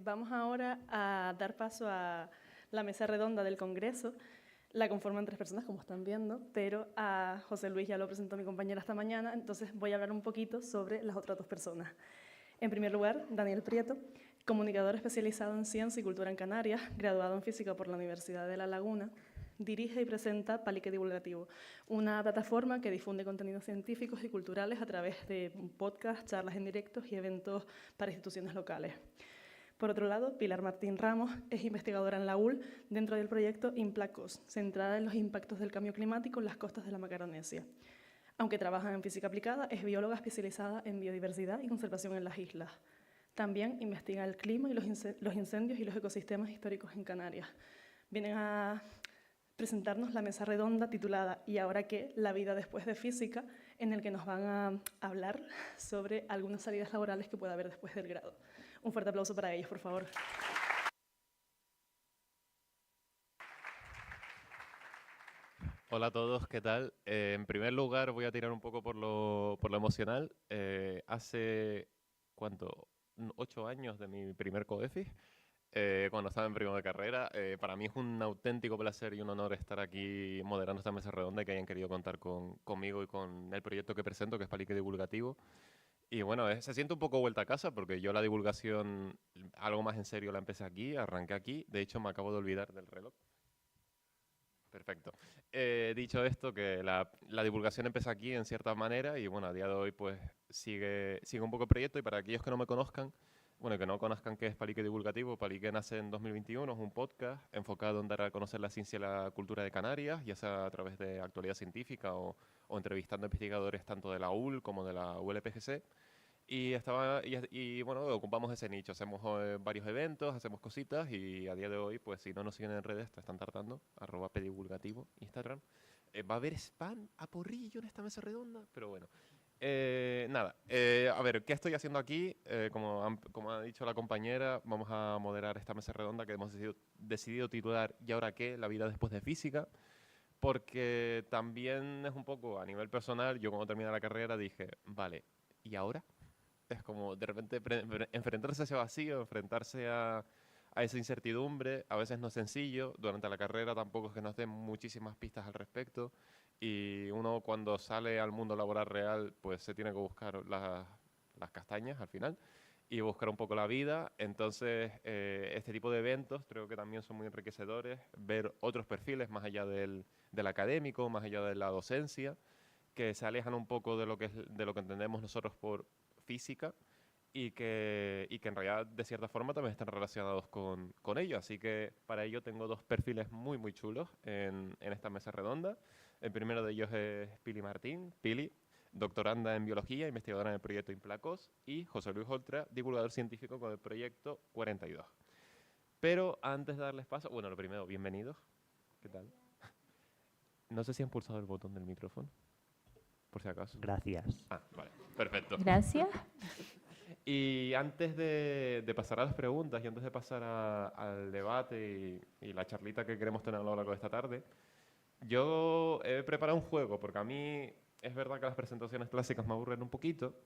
vamos ahora a dar paso a la mesa redonda del Congreso. La conforman 3 personas, como están viendo, pero a José Luis ya lo presentó mi compañera esta mañana, entonces voy a hablar un poquito sobre las otras 2 personas. En primer lugar, Daniel Prieto, comunicador especializado en ciencia y cultura en Canarias, graduado en física por la Universidad de La Laguna, dirige y presenta Palique Divulgativo, una plataforma que difunde contenidos científicos y culturales a través de podcasts, charlas en directos y eventos para instituciones locales. Por otro lado, Pilar Martín Ramos es investigadora en la UL dentro del proyecto Implacos, centrada en los impactos del cambio climático en las costas de la Macaronesia. Aunque trabaja en física aplicada, es bióloga especializada en biodiversidad y conservación en las islas. También investiga el clima y los incendios y los ecosistemas históricos en Canarias. Vienen a presentarnos la mesa redonda titulada ¿Y ahora qué? La vida después de física, en el que nos van a hablar sobre algunas salidas laborales que pueda haber después del grado. Un fuerte aplauso para ellos, por favor. Hola a todos, ¿qué tal? En primer lugar voy a tirar un poco por lo emocional. Hace, ¿cuánto? 8 años de mi primer COEFI, cuando estaba en primero de carrera. Para mí es un auténtico placer y un honor estar aquí moderando esta mesa redonda y que hayan querido contar conmigo y con el proyecto que presento, que es Palique Divulgativo. Y bueno, se siente un poco vuelta a casa porque yo la divulgación, algo más en serio, la empecé aquí, arranqué aquí. De hecho, me acabo de olvidar del reloj. Perfecto. Dicho esto, que la divulgación empieza aquí en cierta manera y bueno, a día de hoy pues sigue un poco el proyecto y para aquellos que no me conozcan, bueno, que no conozcan qué es Palique Divulgativo, Palique nace en 2021, es un podcast enfocado en dar a conocer la ciencia y la cultura de Canarias, ya sea a través de actualidad científica o entrevistando a investigadores tanto de la UL como de la ULPGC. Y bueno, ocupamos ese nicho, hacemos varios eventos, hacemos cositas y a día de hoy, pues si no nos siguen en redes, te están tardando, @pedivulgativo, Instagram. Va a haber spam a porrillo en esta mesa redonda, pero bueno. Nada, a ver, ¿qué estoy haciendo aquí? Como ha dicho la compañera, vamos a moderar esta mesa redonda que hemos decidido titular ¿Y ahora qué? La vida después de física. Porque también es un poco a nivel personal, yo cuando terminé la carrera dije, vale, ¿y ahora? Es como de repente enfrentarse a ese vacío, enfrentarse a esa incertidumbre, a veces no es sencillo. Durante la carrera tampoco es que nos den muchísimas pistas al respecto. Y uno cuando sale al mundo laboral real, pues se tiene que buscar las castañas al final y buscar un poco la vida. Entonces, este tipo de eventos creo que también son muy enriquecedores. Ver otros perfiles más allá del académico, más allá de la docencia, que se alejan un poco de de lo que entendemos nosotros por física y que en realidad de cierta forma también están relacionados con ello. Así que para ello tengo 2 perfiles muy muy chulos en esta mesa redonda. El primero de ellos es Pili Martín, Pili, doctoranda en biología, investigadora en el proyecto Implacos, y José Luis Oltra, divulgador científico con el proyecto 42. Pero antes de darles paso, bueno, lo primero, bienvenidos. ¿Qué tal? No sé si han pulsado el botón del micrófono, por si acaso. Gracias. Ah, vale, perfecto. Gracias. Y antes de pasar a las preguntas y antes de pasar al debate y la charlita que queremos tener a lo largo de esta tarde, yo he preparado un juego, porque a mí es verdad que las presentaciones clásicas me aburren un poquito,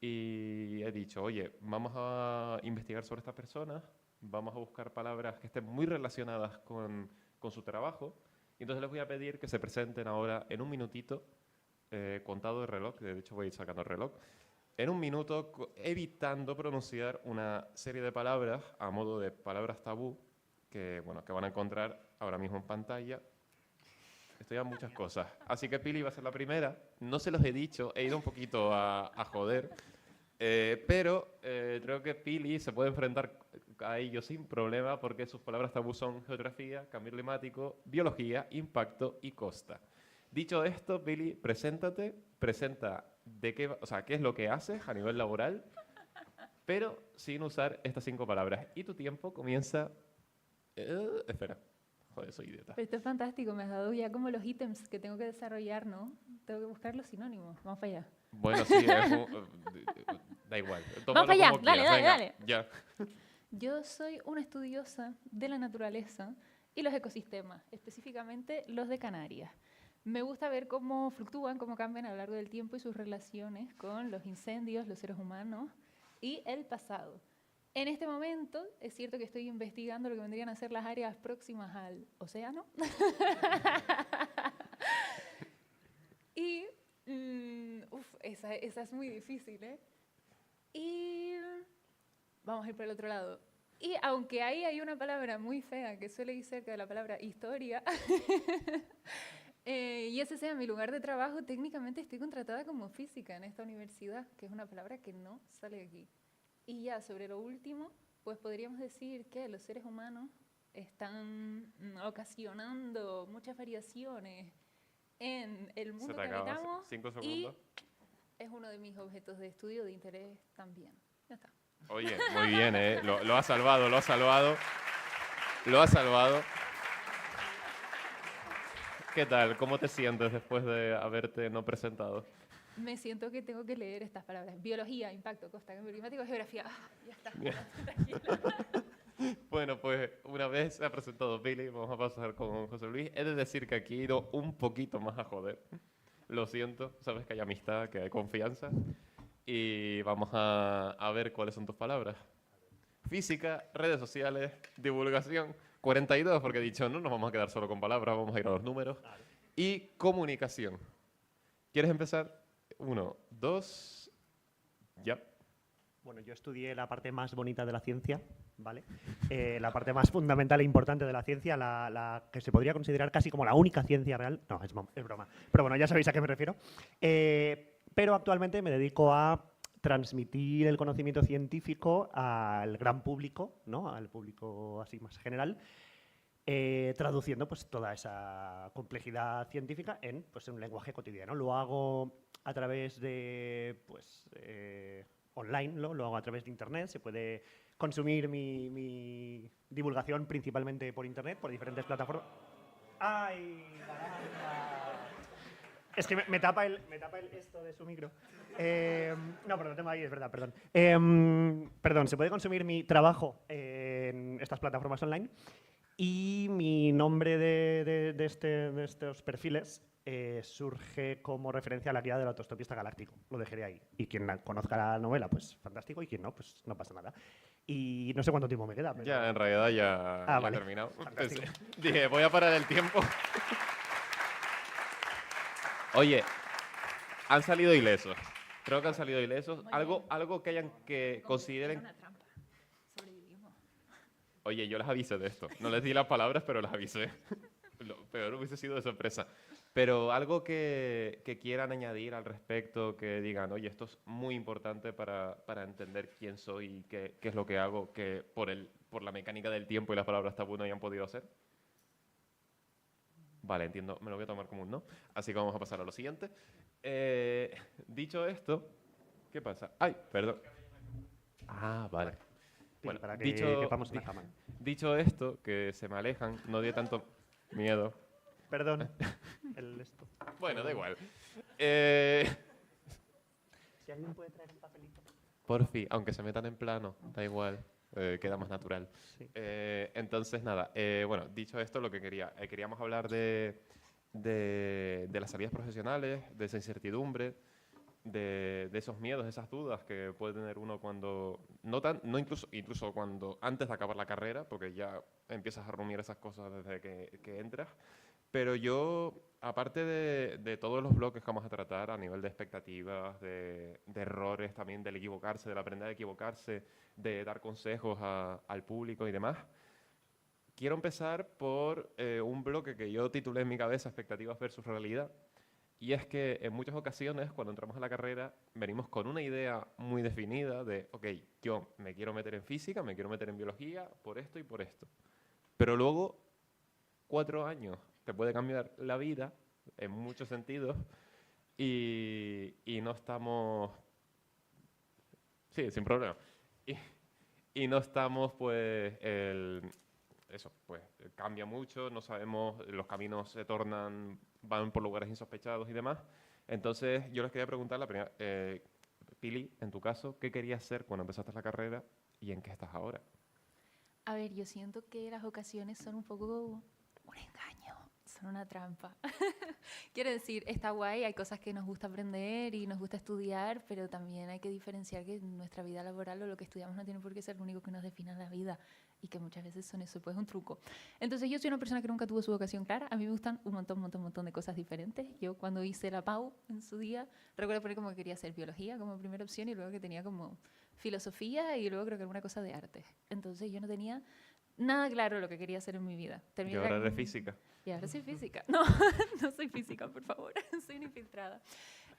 y he dicho, oye, vamos a investigar sobre estas personas, vamos a buscar palabras que estén muy relacionadas con su trabajo, y entonces les voy a pedir que se presenten ahora en un minutito, contado de reloj, de hecho voy a ir sacando el reloj, en un minuto, evitando pronunciar una serie de palabras a modo de palabras tabú que, bueno, que van a encontrar ahora mismo en pantalla. Estoy a muchas cosas. Así que Pili va a ser la primera. No se los he dicho, he ido un poquito a joder. Pero creo que Pili se puede enfrentar a ello sin problema porque sus palabras tabú son geografía, cambio climático, biología, impacto y costa. Dicho esto, Pili, preséntate, presenta qué es lo que haces a nivel laboral, pero sin usar estas 5 palabras. Y tu tiempo comienza... espera, joder, soy idiota. Pero esto es fantástico, me has dado ya como los ítems que tengo que desarrollar, ¿no? Tengo que buscar los sinónimos. Vamos para allá. Bueno, sí, da igual. Vamos para allá, dale, dale, Venga, dale. ya. Yo soy una estudiosa de la naturaleza y los ecosistemas, específicamente los de Canarias. Me gusta ver cómo fluctúan, cómo cambian a lo largo del tiempo y sus relaciones con los incendios, los seres humanos y el pasado. En este momento, es cierto que estoy investigando lo que vendrían a ser las áreas próximas al océano. Y, esa es muy difícil, ¿eh? Y vamos a ir por el otro lado. Y aunque ahí hay una palabra muy fea que suele ir cerca de la palabra historia, y ese sea mi lugar de trabajo, técnicamente estoy contratada como física en esta universidad, que es una palabra que no sale aquí. Y ya sobre lo último, pues podríamos decir que los seres humanos están ocasionando muchas variaciones en el Se mundo te que acaba. habitamos 5 y segundos. es uno de mis objetos de estudio de interés también. Ya está. Oye, muy bien, ¿eh? Lo has salvado, lo has salvado. Lo has salvado. ¿Qué tal? ¿Cómo te sientes después de haberte no presentado? Me siento que tengo que leer estas palabras. Biología, impacto, costa, cambio climático, geografía. Ah, ya está. Tranquila. Bueno, pues una vez se ha presentado Billy, vamos a pasar con José Luis. He de decir que aquí he ido un poquito más a joder. Lo siento, sabes que hay amistad, que hay confianza. Y vamos a ver cuáles son tus palabras. Física, redes sociales, divulgación. 42, porque he dicho, no nos vamos a quedar solo con palabras, vamos a ir a los números. Y comunicación. ¿Quieres empezar? 1, 2, ya. Bueno, yo estudié la parte más bonita de la ciencia, ¿vale? La parte más fundamental e importante de la ciencia, la que se podría considerar casi como la única ciencia real. No, es broma. Pero bueno, ya sabéis a qué me refiero. Pero actualmente me dedico a transmitir el conocimiento científico al gran público, ¿no? Al público así más general, traduciendo pues, toda esa complejidad científica en pues, un lenguaje cotidiano. Lo hago a través de pues, online, lo hago a través de internet. Se puede consumir mi divulgación principalmente por internet, por diferentes plataformas. ¡Ay, caramba! Es que me tapa el esto de su micro. No, pero lo tengo ahí, es verdad, perdón. Perdón, se puede consumir mi trabajo en estas plataformas online y mi nombre de estos perfiles surge como referencia a la guía del autoestopista galáctico. Lo dejaré ahí. Y quien conozca la novela, pues fantástico, y quien no, pues no pasa nada. Y no sé cuánto tiempo me queda. Pero... Ya, en realidad ya he vale. terminado. Fantástico. Dije, voy a parar el tiempo. Oye, han salido ilesos. Creo que han salido ilesos. Muy Algo que hayan que consideren... Era una trampa. Sobrevivimos. Oye, yo les avisé de esto. No les di las palabras, pero les avisé. Lo peor hubiese sido de sorpresa. Pero algo que quieran añadir al respecto, que digan, oye, esto es muy importante para entender quién soy y qué es lo que hago, que por la mecánica del tiempo y las palabras tabú no hayan podido hacer. Vale, entiendo, me lo voy a tomar como un no. Así que vamos a pasar a lo siguiente. Dicho esto, ¿qué pasa? Ay, perdón. Ah, vale. Bueno, para que quepamos en la cama. dicho esto, que se me alejan, no dio tanto miedo. Perdón. Bueno, da igual. Si alguien puede traer un papelito. Por fin, aunque se metan en plano, da igual. Queda más natural. Sí. Entonces, nada, bueno, dicho esto, lo que queríamos hablar de las salidas profesionales, de esa incertidumbre, de esos miedos, de esas dudas que puede tener uno cuando, incluso cuando antes de acabar la carrera, porque ya empiezas a rumiar esas cosas desde que entras. Pero yo, aparte de todos los bloques que vamos a tratar a nivel de expectativas, de errores también, del equivocarse, del aprender a equivocarse, de dar consejos al público y demás, quiero empezar por un bloque que yo titulé en mi cabeza Expectativas versus realidad. Y es que en muchas ocasiones, cuando entramos a la carrera, venimos con una idea muy definida de, ok, yo me quiero meter en física, me quiero meter en biología, por esto y por esto. Pero luego, 4 años te puede cambiar la vida en muchos sentidos y no estamos... Sí, sin problema. Y no estamos, pues, eso, pues, cambia mucho, no sabemos, los caminos se tornan, van por lugares insospechados y demás. Entonces, yo les quería preguntar, Pili, en tu caso, ¿qué querías ser cuando empezaste la carrera y en qué estás ahora? A ver, yo siento que las ocasiones son un poco un engaño. son una trampa. Quiero decir, está guay, hay cosas que nos gusta aprender y nos gusta estudiar, pero también hay que diferenciar que nuestra vida laboral o lo que estudiamos no tiene por qué ser lo único que nos defina la vida y que muchas veces son eso, pues un truco. Entonces yo soy una persona que nunca tuvo su vocación clara, a mí me gustan un montón de cosas diferentes. Yo cuando hice la PAU en su día, recuerdo poner como que quería hacer biología como primera opción y luego que tenía como filosofía y luego creo que alguna cosa de arte. Entonces yo no tenía nada claro lo que quería hacer en mi vida. Y ahora eres física. Y ahora soy física. No, no soy física, por favor. Soy una infiltrada.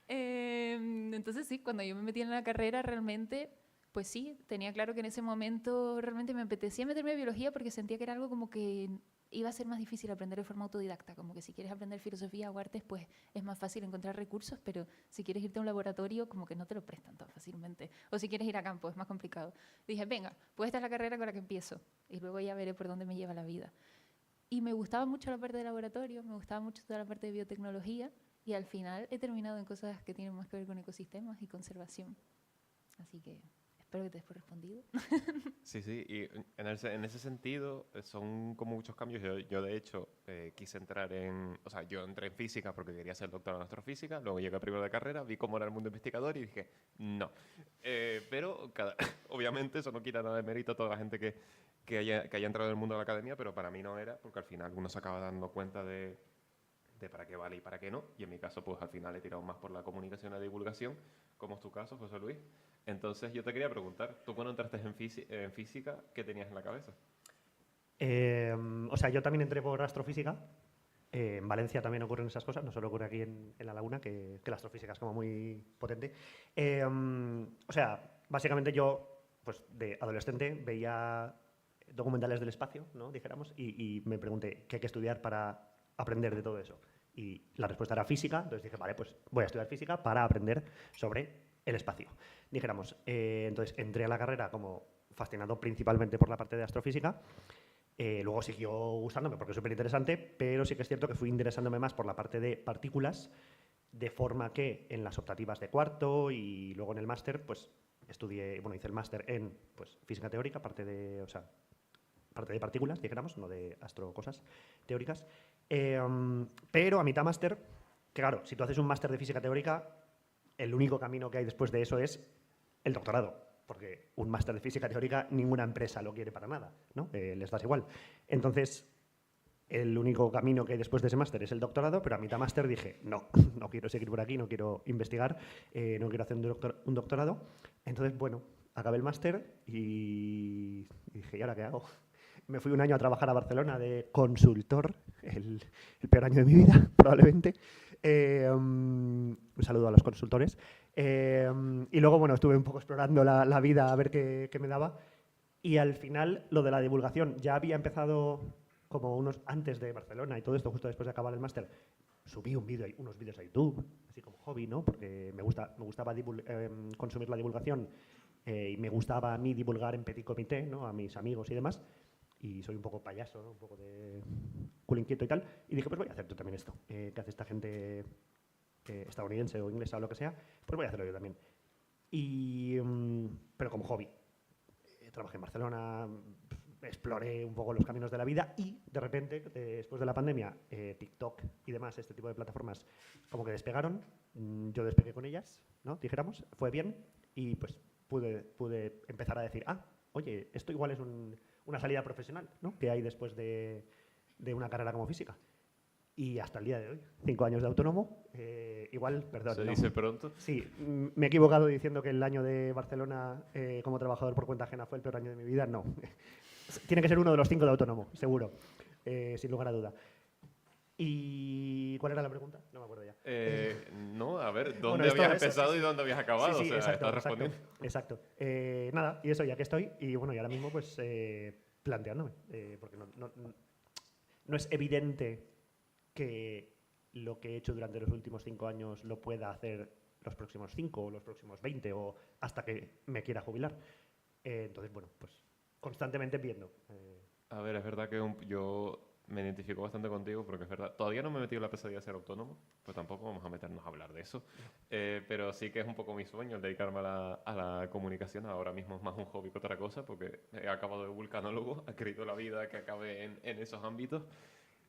Entonces sí, cuando yo me metí en la carrera realmente, pues sí, tenía claro que en ese momento realmente me apetecía meterme en biología porque sentía que era algo como que iba a ser más difícil aprender de forma autodidacta, como que si quieres aprender filosofía o artes, pues es más fácil encontrar recursos, pero si quieres irte a un laboratorio, como que no te lo prestan tan fácilmente. O si quieres ir a campo, es más complicado. Dije, venga, pues esta es la carrera con la que empiezo y luego ya veré por dónde me lleva la vida. Y me gustaba mucho la parte de laboratorio, me gustaba mucho toda la parte de biotecnología y al final he terminado en cosas que tienen más que ver con ecosistemas y conservación. Así que espero que te hayas respondido. Sí, sí, y en ese sentido son como muchos cambios. Yo de hecho, quise entrar o sea, yo entré en física porque quería ser doctorado en astrofísica, luego llegué a primero de carrera, vi cómo era el mundo investigador y dije, no. Pero obviamente eso no quita nada de mérito a toda la gente que haya entrado en el mundo de la academia, pero para mí no era, porque al final uno se acaba dando cuenta de para qué vale y para qué no. Y en mi caso, pues al final he tirado más por la comunicación y la divulgación, como es tu caso, José Luis. Entonces yo te quería preguntar, tú cuando entraste en física, ¿qué tenías en la cabeza? O sea, yo también entré por astrofísica. En Valencia también ocurren esas cosas, no solo ocurre aquí en La Laguna, que la astrofísica es como muy potente. O sea, básicamente yo, pues de adolescente, veía documentales del espacio, ¿no? Dijéramos, y me pregunté qué hay que estudiar para aprender de todo eso. Y la respuesta era física, entonces dije, vale, pues voy a estudiar física para aprender sobre el espacio. Dijéramos, entonces entré a la carrera como fascinado principalmente por la parte de astrofísica. Luego siguió gustándome porque es súper interesante, pero sí que es cierto que fui interesándome más por la parte de partículas, de forma que en las optativas de cuarto y luego en el máster, pues estudié, bueno, hice el máster en pues, física teórica, parte de partículas, dijéramos, no de astrocosas teóricas. Pero a mitad máster, que claro, si tú haces un máster de física teórica, el único camino que hay después de eso es el doctorado, porque un máster de física teórica ninguna empresa lo quiere para nada, ¿no? Les das igual. Entonces, el único camino que hay después de ese máster es el doctorado, pero a mitad máster dije, no, no quiero seguir por aquí, no quiero investigar, no quiero hacer un doctorado. Entonces, bueno, acabé el máster y dije, ¿y ahora qué hago? Me fui un año a trabajar a Barcelona de consultor, el peor año de mi vida, probablemente. Un saludo a los consultores. Y luego, bueno, estuve un poco explorando la vida a ver qué me daba. Y al final, lo de la divulgación, ya había empezado como antes de Barcelona y todo esto, justo después de acabar el máster. Subí unos vídeos a YouTube, así como hobby, ¿no? Porque me gustaba consumir la divulgación y me gustaba a mí divulgar en petit comité, ¿no? A mis amigos y demás. Y soy un poco payaso, ¿no? Un poco de culo inquieto y tal. Y dije, pues voy a hacer yo también esto. ¿Qué hace esta gente estadounidense o inglesa o lo que sea? Pues voy a hacerlo yo también. Pero como hobby. Trabajé en Barcelona, exploré un poco los caminos de la vida y de repente, después de la pandemia, TikTok y demás, este tipo de plataformas como que despegaron. Yo despegué con ellas, ¿no? Dijéramos, fue bien y pues pude empezar a decir, oye, esto igual es una salida profesional, ¿no? Que hay después de una carrera como física. Y hasta el día de hoy, 5 años de autónomo, igual, perdón. ¿Se dice pronto? Sí, me he equivocado diciendo que el año de Barcelona como trabajador por cuenta ajena fue el peor año de mi vida. No, tiene que ser uno de los 5 de autónomo, seguro, sin lugar a duda. ¿Y cuál era la pregunta? No me acuerdo ya. No, a ver, ¿dónde habías empezado y dónde habías acabado? Sí, o sea, exacto, estás respondiendo. Exacto. Nada, y eso, ya que estoy, y bueno, y ahora mismo pues planteándome, porque no es evidente que lo que he hecho durante los últimos 5 años lo pueda hacer los próximos 5 o los próximos 20 o hasta que me quiera jubilar. Entonces, bueno, pues constantemente viendo. A ver, es verdad que yo me identifico bastante contigo porque es verdad, todavía no me he metido en la pesadilla de ser autónomo, pues tampoco vamos a meternos a hablar de eso, pero sí que es un poco mi sueño el dedicarme a la comunicación. Ahora mismo es más un hobby que otra cosa porque he acabado de vulcanólogo, ha querido la vida que acabe en esos ámbitos,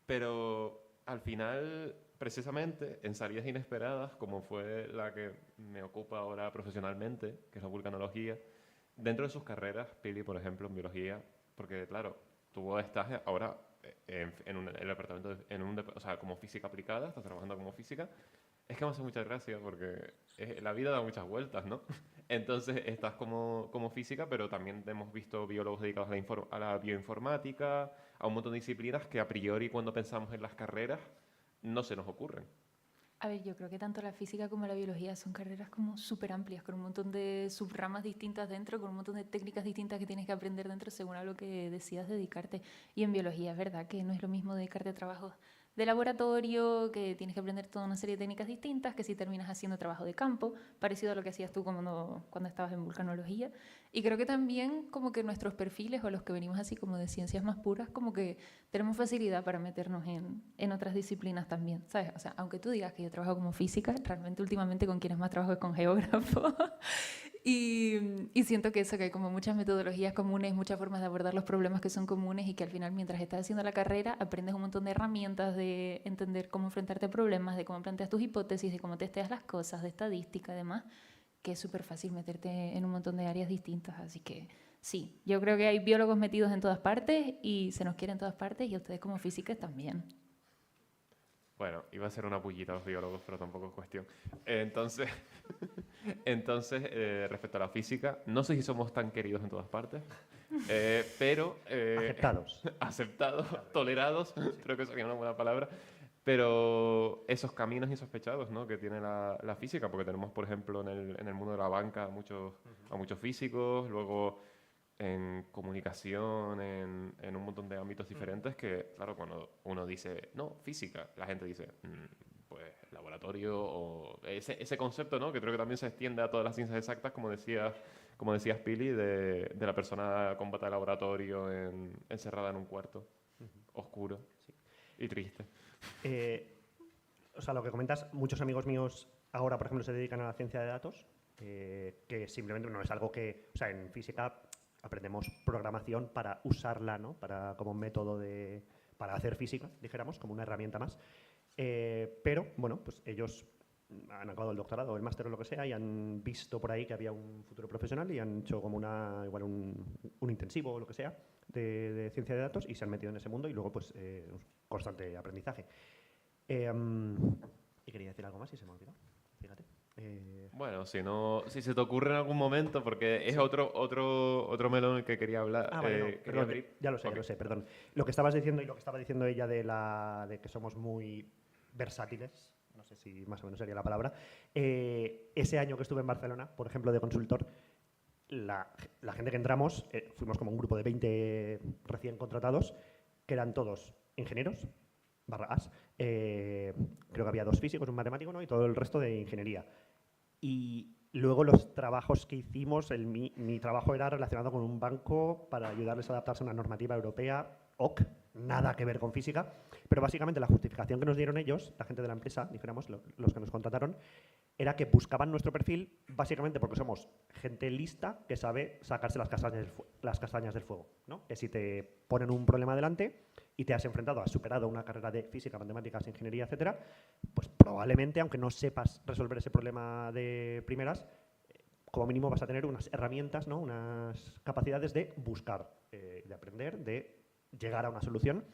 pero al final, precisamente, en salidas inesperadas, como fue la que me ocupa ahora profesionalmente, que es la vulcanología, dentro de sus carreras, Pili, por ejemplo, en biología, porque claro, tú estás ahora en el departamento, o sea, como física aplicada, estás trabajando como física. Es que me hace mucha gracia porque la vida da muchas vueltas, ¿no? Entonces estás como física, pero también hemos visto biólogos dedicados a la bioinformática, a un montón de disciplinas que a priori cuando pensamos en las carreras no se nos ocurren. A ver, yo creo que tanto la física como la biología son carreras como súper amplias, con un montón de subramas distintas dentro, con un montón de técnicas distintas que tienes que aprender dentro según a lo que decidas dedicarte. Y en biología es verdad que no es lo mismo dedicarte a trabajos de laboratorio, que tienes que aprender toda una serie de técnicas distintas, que si terminas haciendo trabajo de campo, parecido a lo que hacías tú cuando estabas en vulcanología. Y creo que también como que nuestros perfiles o los que venimos así como de ciencias más puras, como que tenemos facilidad para meternos en otras disciplinas también, ¿sabes? O sea, aunque tú digas que yo trabajo como física, realmente últimamente con quienes más trabajo es con geógrafos. Y siento que eso, que hay como muchas metodologías comunes, muchas formas de abordar los problemas que son comunes y que al final mientras estás haciendo la carrera aprendes un montón de herramientas de entender cómo enfrentarte a problemas, de cómo planteas tus hipótesis, de cómo testeas las cosas, de estadística, además, que es súper fácil meterte en un montón de áreas distintas. Así que sí, yo creo que hay biólogos metidos en todas partes y se nos quiere en todas partes y a ustedes como físicas también. Bueno, iba a ser una pullita a los biólogos, pero tampoco es cuestión. Entonces, respecto a la física, no sé si somos tan queridos en todas partes, pero... Aceptados. Aceptados, tolerados, creo que sería una buena palabra. Pero esos caminos insospechados, ¿no?, que tiene la física, porque tenemos, por ejemplo, en el mundo de la banca a muchos físicos, luego en comunicación, en un montón de ámbitos diferentes que, claro, cuando uno dice, no, física, la gente dice, pues laboratorio o ese concepto, ¿no?, que creo que también se extiende a todas las ciencias exactas, como decías Pili, de la persona con bata de laboratorio encerrada en un cuarto oscuro y triste. O sea, lo que comentas, muchos amigos míos ahora, por ejemplo, se dedican a la ciencia de datos, que simplemente no es algo que, o sea, en física aprendemos programación para usarla, ¿no?, como método para hacer física, dijéramos, como una herramienta más. Pero, bueno, pues ellos han acabado el doctorado o el máster o lo que sea y han visto por ahí que había un futuro profesional y han hecho como igual un intensivo o lo que sea de ciencia de datos y se han metido en ese mundo y luego pues constante aprendizaje. Y quería decir algo más y se me ha olvidado, fíjate. Bueno, si se te ocurre en algún momento, porque es otro melón el que quería hablar. Vale, no, quería perdón, abrir. ya lo sé, perdón. Lo que estabas diciendo y lo que estaba diciendo ella de que somos muy versátiles, no sé si más o menos sería la palabra, ese año que estuve en Barcelona, por ejemplo, de consultor, la gente que entramos, fuimos como un grupo de 20 recién contratados, que eran todos ingenieros, /as, creo que había 2 físicos, un matemático, ¿no?, y todo el resto de ingeniería. Y luego los trabajos que hicimos, mi trabajo era relacionado con un banco para ayudarles a adaptarse a una normativa europea, nada que ver con física, pero básicamente la justificación que nos dieron ellos, la gente de la empresa, dijéramos, los que nos contrataron, era que buscaban nuestro perfil básicamente porque somos gente lista que sabe sacarse las castañas del fuego, ¿no? Que si te ponen un problema delante y te has superado una carrera de física, matemáticas, ingeniería, etcétera, pues probablemente, aunque no sepas resolver ese problema de primeras, como mínimo vas a tener unas herramientas, ¿no?, unas capacidades de buscar, de aprender, de llegar a una solución,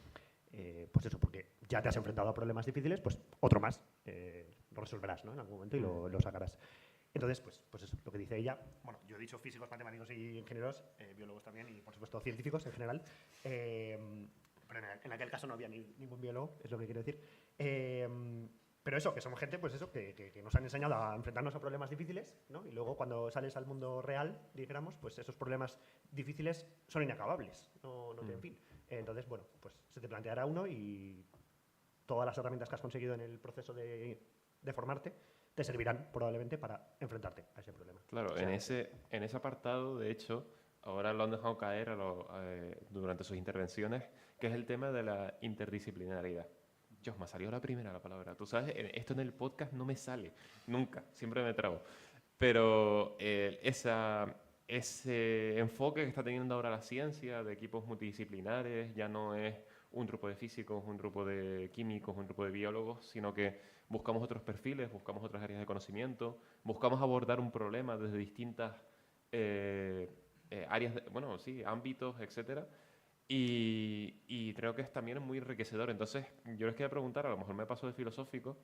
pues eso, porque ya te has enfrentado a problemas difíciles, pues otro más lo resolverás, ¿no?, en algún momento y lo sacarás. Entonces, pues eso, lo que dice ella. Bueno, yo he dicho físicos, matemáticos y ingenieros, biólogos también y, por supuesto, científicos en general. Pero en aquel caso no había ningún biólogo, es lo que quiero decir. Pero eso, que somos gente, pues eso, que nos han enseñado a enfrentarnos a problemas difíciles, ¿no? Y luego cuando sales al mundo real, dijéramos, pues esos problemas difíciles son inacabables, no tienen fin. Entonces, bueno, pues se te planteará uno y todas las herramientas que has conseguido en el proceso de formarte te servirán probablemente para enfrentarte a ese problema. Claro, o sea, en ese apartado, de hecho, ahora lo han dejado caer durante sus intervenciones, que es el tema de la interdisciplinaridad. Dios, me ha salido la primera la palabra. Tú sabes, esto en el podcast no me sale, nunca, siempre me trago. Pero ese enfoque que está teniendo ahora la ciencia de equipos multidisciplinares ya no es un grupo de físicos, un grupo de químicos, un grupo de biólogos, sino que buscamos otros perfiles, buscamos otras áreas de conocimiento, buscamos abordar un problema desde distintas áreas, bueno, sí, ámbitos, etcétera. Y creo que también es muy enriquecedor. Entonces, yo les quería preguntar, a lo mejor me paso de filosófico,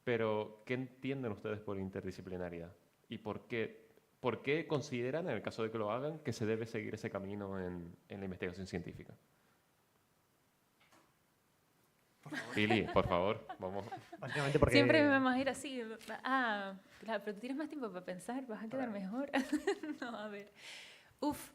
pero ¿qué entienden ustedes por interdisciplinaridad? ¿Y por qué consideran, en el caso de que lo hagan, que se debe seguir ese camino en la investigación científica? Pili, por favor, vamos. Básicamente porque... Siempre me vamos a ir así. Ah, claro, pero tú tienes más tiempo para pensar, vas a quedar mejor. No, a ver. Uf.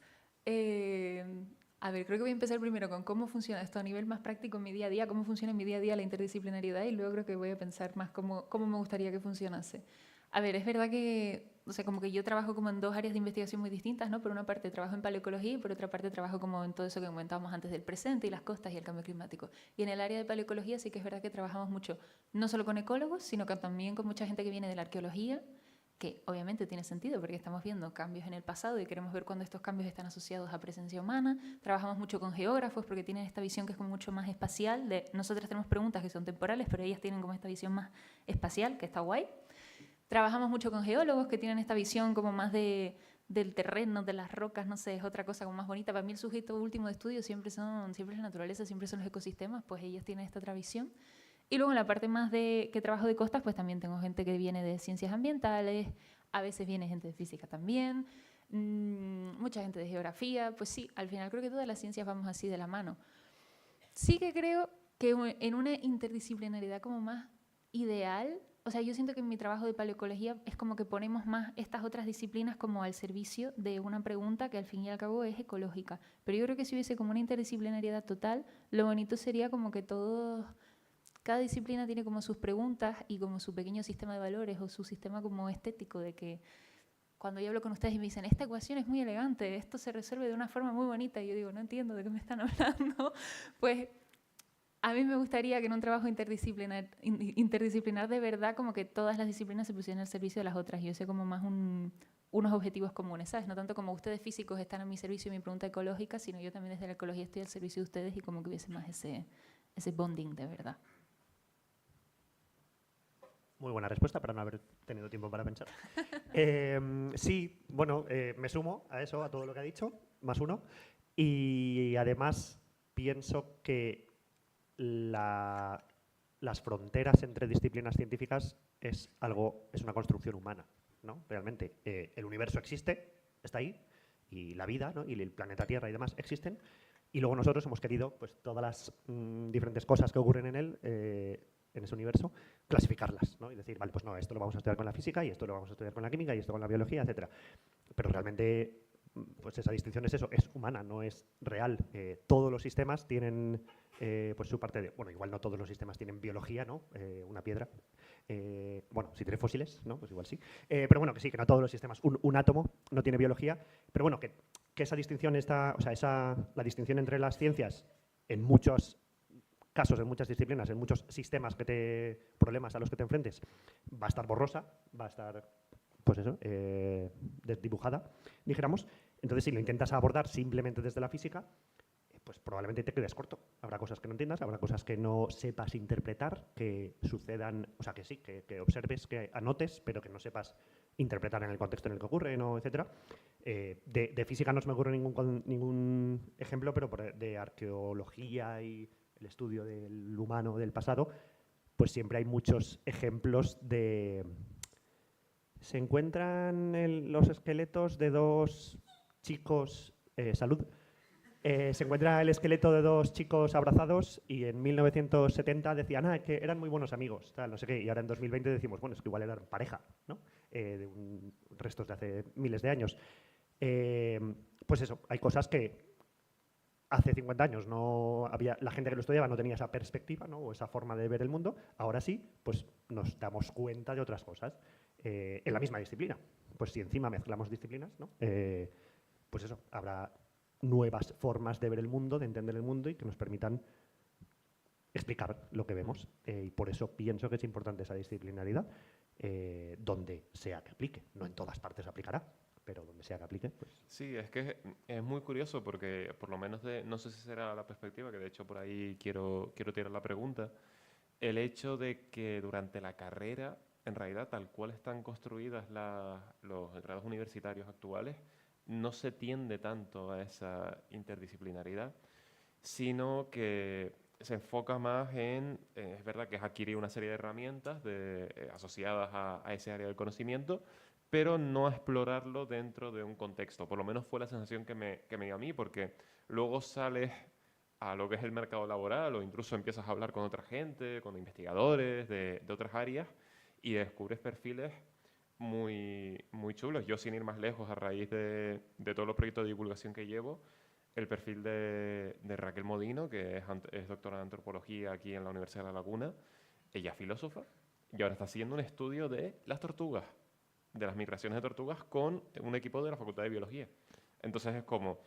A ver, creo que voy a empezar primero con cómo funciona esto a nivel más práctico en mi día a día, cómo funciona en mi día a día la interdisciplinariedad y luego creo que voy a pensar más cómo me gustaría que funcionase. A ver, es verdad que, o sea, como que yo trabajo como en dos áreas de investigación muy distintas, ¿no? Por una parte trabajo en paleoecología y por otra parte trabajo como en todo eso que comentábamos antes del presente y las costas y el cambio climático. Y en el área de paleoecología sí que es verdad que trabajamos mucho, no solo con ecólogos, sino que también con mucha gente que viene de la arqueología, que obviamente tiene sentido porque estamos viendo cambios en el pasado y queremos ver cuándo estos cambios están asociados a presencia humana. Trabajamos mucho con geógrafos porque tienen esta visión que es como mucho más espacial. Nosotros tenemos preguntas que son temporales, pero ellas tienen como esta visión más espacial, que está guay. Trabajamos mucho con geólogos que tienen esta visión como más del terreno, de las rocas, no sé, es otra cosa como más bonita. Para mí el sujeto último de estudio siempre es la naturaleza, siempre son los ecosistemas, pues ellos tienen esta otra visión. Y luego en la parte más que trabajo de costas, pues también tengo gente que viene de ciencias ambientales, a veces viene gente de física también, mucha gente de geografía, pues sí, al final creo que todas las ciencias vamos así de la mano. Sí que creo que en una interdisciplinaridad como más ideal, o sea, yo siento que en mi trabajo de paleoecología es como que ponemos más estas otras disciplinas como al servicio de una pregunta que al fin y al cabo es ecológica. Pero yo creo que si hubiese como una interdisciplinariedad total, lo bonito sería como que cada disciplina tiene como sus preguntas y como su pequeño sistema de valores o su sistema como estético de que cuando yo hablo con ustedes y me dicen, esta ecuación es muy elegante, esto se resuelve de una forma muy bonita, y yo digo, no entiendo de qué me están hablando, pues a mí me gustaría que en un trabajo interdisciplinar de verdad como que todas las disciplinas se pusieran al servicio de las otras. Yo sé como más unos objetivos comunes, ¿sabes? No tanto como ustedes físicos están a mi servicio y mi pregunta ecológica, sino yo también desde la ecología estoy al servicio de ustedes y como que hubiese más ese bonding de verdad. Muy buena respuesta para no haber tenido tiempo para pensar. Sí, bueno, me sumo a eso, a todo lo que ha dicho, más uno. Y además pienso que las fronteras entre disciplinas científicas es una construcción humana, ¿no? Realmente, el universo existe, está ahí, y la vida, ¿no? Y el planeta Tierra y demás existen, y luego nosotros hemos querido, pues, todas las diferentes cosas que ocurren en él, en ese universo, clasificarlas, ¿no? Y decir, vale, pues no, esto lo vamos a estudiar con la física, y esto lo vamos a estudiar con la química, y esto con la biología, etcétera. Pero realmente, pues esa distinción es eso, es humana, no es real. Todos los sistemas tienen pues su parte de... Bueno, igual no todos los sistemas tienen biología, ¿no? Una piedra. Bueno, si tiene fósiles, ¿no? Pues igual sí. Pero bueno, que sí, que no todos los sistemas. Un átomo no tiene biología. Pero bueno, que esa distinción está... O sea, la distinción entre las ciencias en muchos casos, en muchas disciplinas, en muchos sistemas problemas a los que te enfrentes, va a estar borrosa, va a estar, pues eso, desdibujada, dijéramos. Entonces, si lo intentas abordar simplemente desde la física, pues probablemente te quedes corto. Habrá cosas que no entiendas, habrá cosas que no sepas interpretar, que sucedan, o sea, que sí, que observes, que anotes, pero que no sepas interpretar en el contexto en el que ocurre, ¿no? Etcétera. De física no se me ocurre ningún ejemplo, pero de arqueología y el estudio del humano del pasado, pues siempre hay muchos ejemplos de... Se encuentran los esqueletos de dos chicos... salud. Se encuentra el esqueleto de dos chicos abrazados y en 1970 decían que eran muy buenos amigos, tal, no sé qué, y ahora en 2020 decimos, bueno, es que igual eran pareja, ¿no? Restos de hace miles de años. Pues eso, hay cosas que hace 50 años no había, la gente que lo estudiaba no tenía esa perspectiva, ¿no? O esa forma de ver el mundo. Ahora sí, pues nos damos cuenta de otras cosas en la misma disciplina. Pues si encima mezclamos disciplinas, ¿no? Pues eso, habrá nuevas formas de ver el mundo, de entender el mundo y que nos permitan explicar lo que vemos. Y por eso pienso que es importante esa disciplinaridad donde sea que aplique. No en todas partes aplicará, pero donde sea que aplique, pues... Sí, es que es muy curioso porque por lo menos no sé si será la perspectiva, que de hecho por ahí quiero tirar la pregunta, el hecho de que durante la carrera, en realidad tal cual están construidas los grados universitarios actuales, no se tiende tanto a esa interdisciplinaridad, sino que se enfoca más es verdad que es adquirir una serie de herramientas asociadas a ese área del conocimiento, pero no a explorarlo dentro de un contexto. Por lo menos fue la sensación que me dio a mí, porque luego sales a lo que es el mercado laboral o incluso empiezas a hablar con otra gente, con investigadores de otras áreas y descubres perfiles muy chulos. Yo, sin ir más lejos, a raíz de todos los proyectos de divulgación que llevo, el perfil de Raquel Modino, que es doctora en antropología aquí en la Universidad de La Laguna, ella es filósofa y ahora está haciendo un estudio de las tortugas, de las migraciones de tortugas con un equipo de la Facultad de Biología. Entonces es como,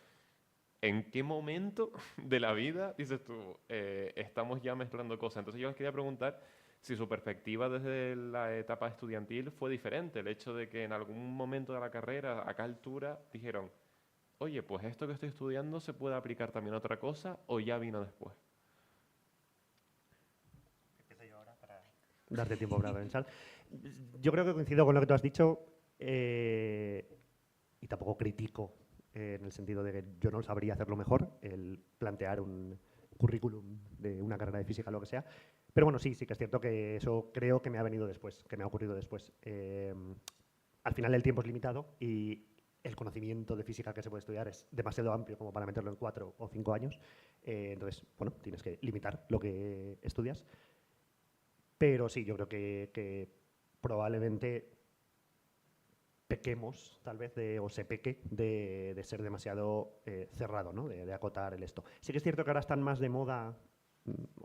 ¿en qué momento de la vida, dices tú, estamos ya mezclando cosas? Entonces yo les quería preguntar si su perspectiva desde la etapa estudiantil fue diferente, el hecho de que en algún momento de la carrera, a qué altura, dijeron, oye, pues esto que estoy estudiando se puede aplicar también a otra cosa, o ya vino después. Empiezo yo ahora para darte tiempo para pensar. Yo creo que coincido con lo que tú has dicho y tampoco critico en el sentido de que yo no sabría hacerlo mejor, el plantear un currículum de una carrera de física o lo que sea. Pero bueno, sí que es cierto que eso creo que me ha venido después, que me ha ocurrido después. Al final el tiempo es limitado y el conocimiento de física que se puede estudiar es demasiado amplio como para meterlo en 4 o 5 años. Entonces, bueno, tienes que limitar lo que estudias. Pero sí, yo creo que probablemente pequemos, tal vez, o se peque de ser demasiado cerrado, ¿no? De acotar el esto. Sí que es cierto que ahora están más de moda,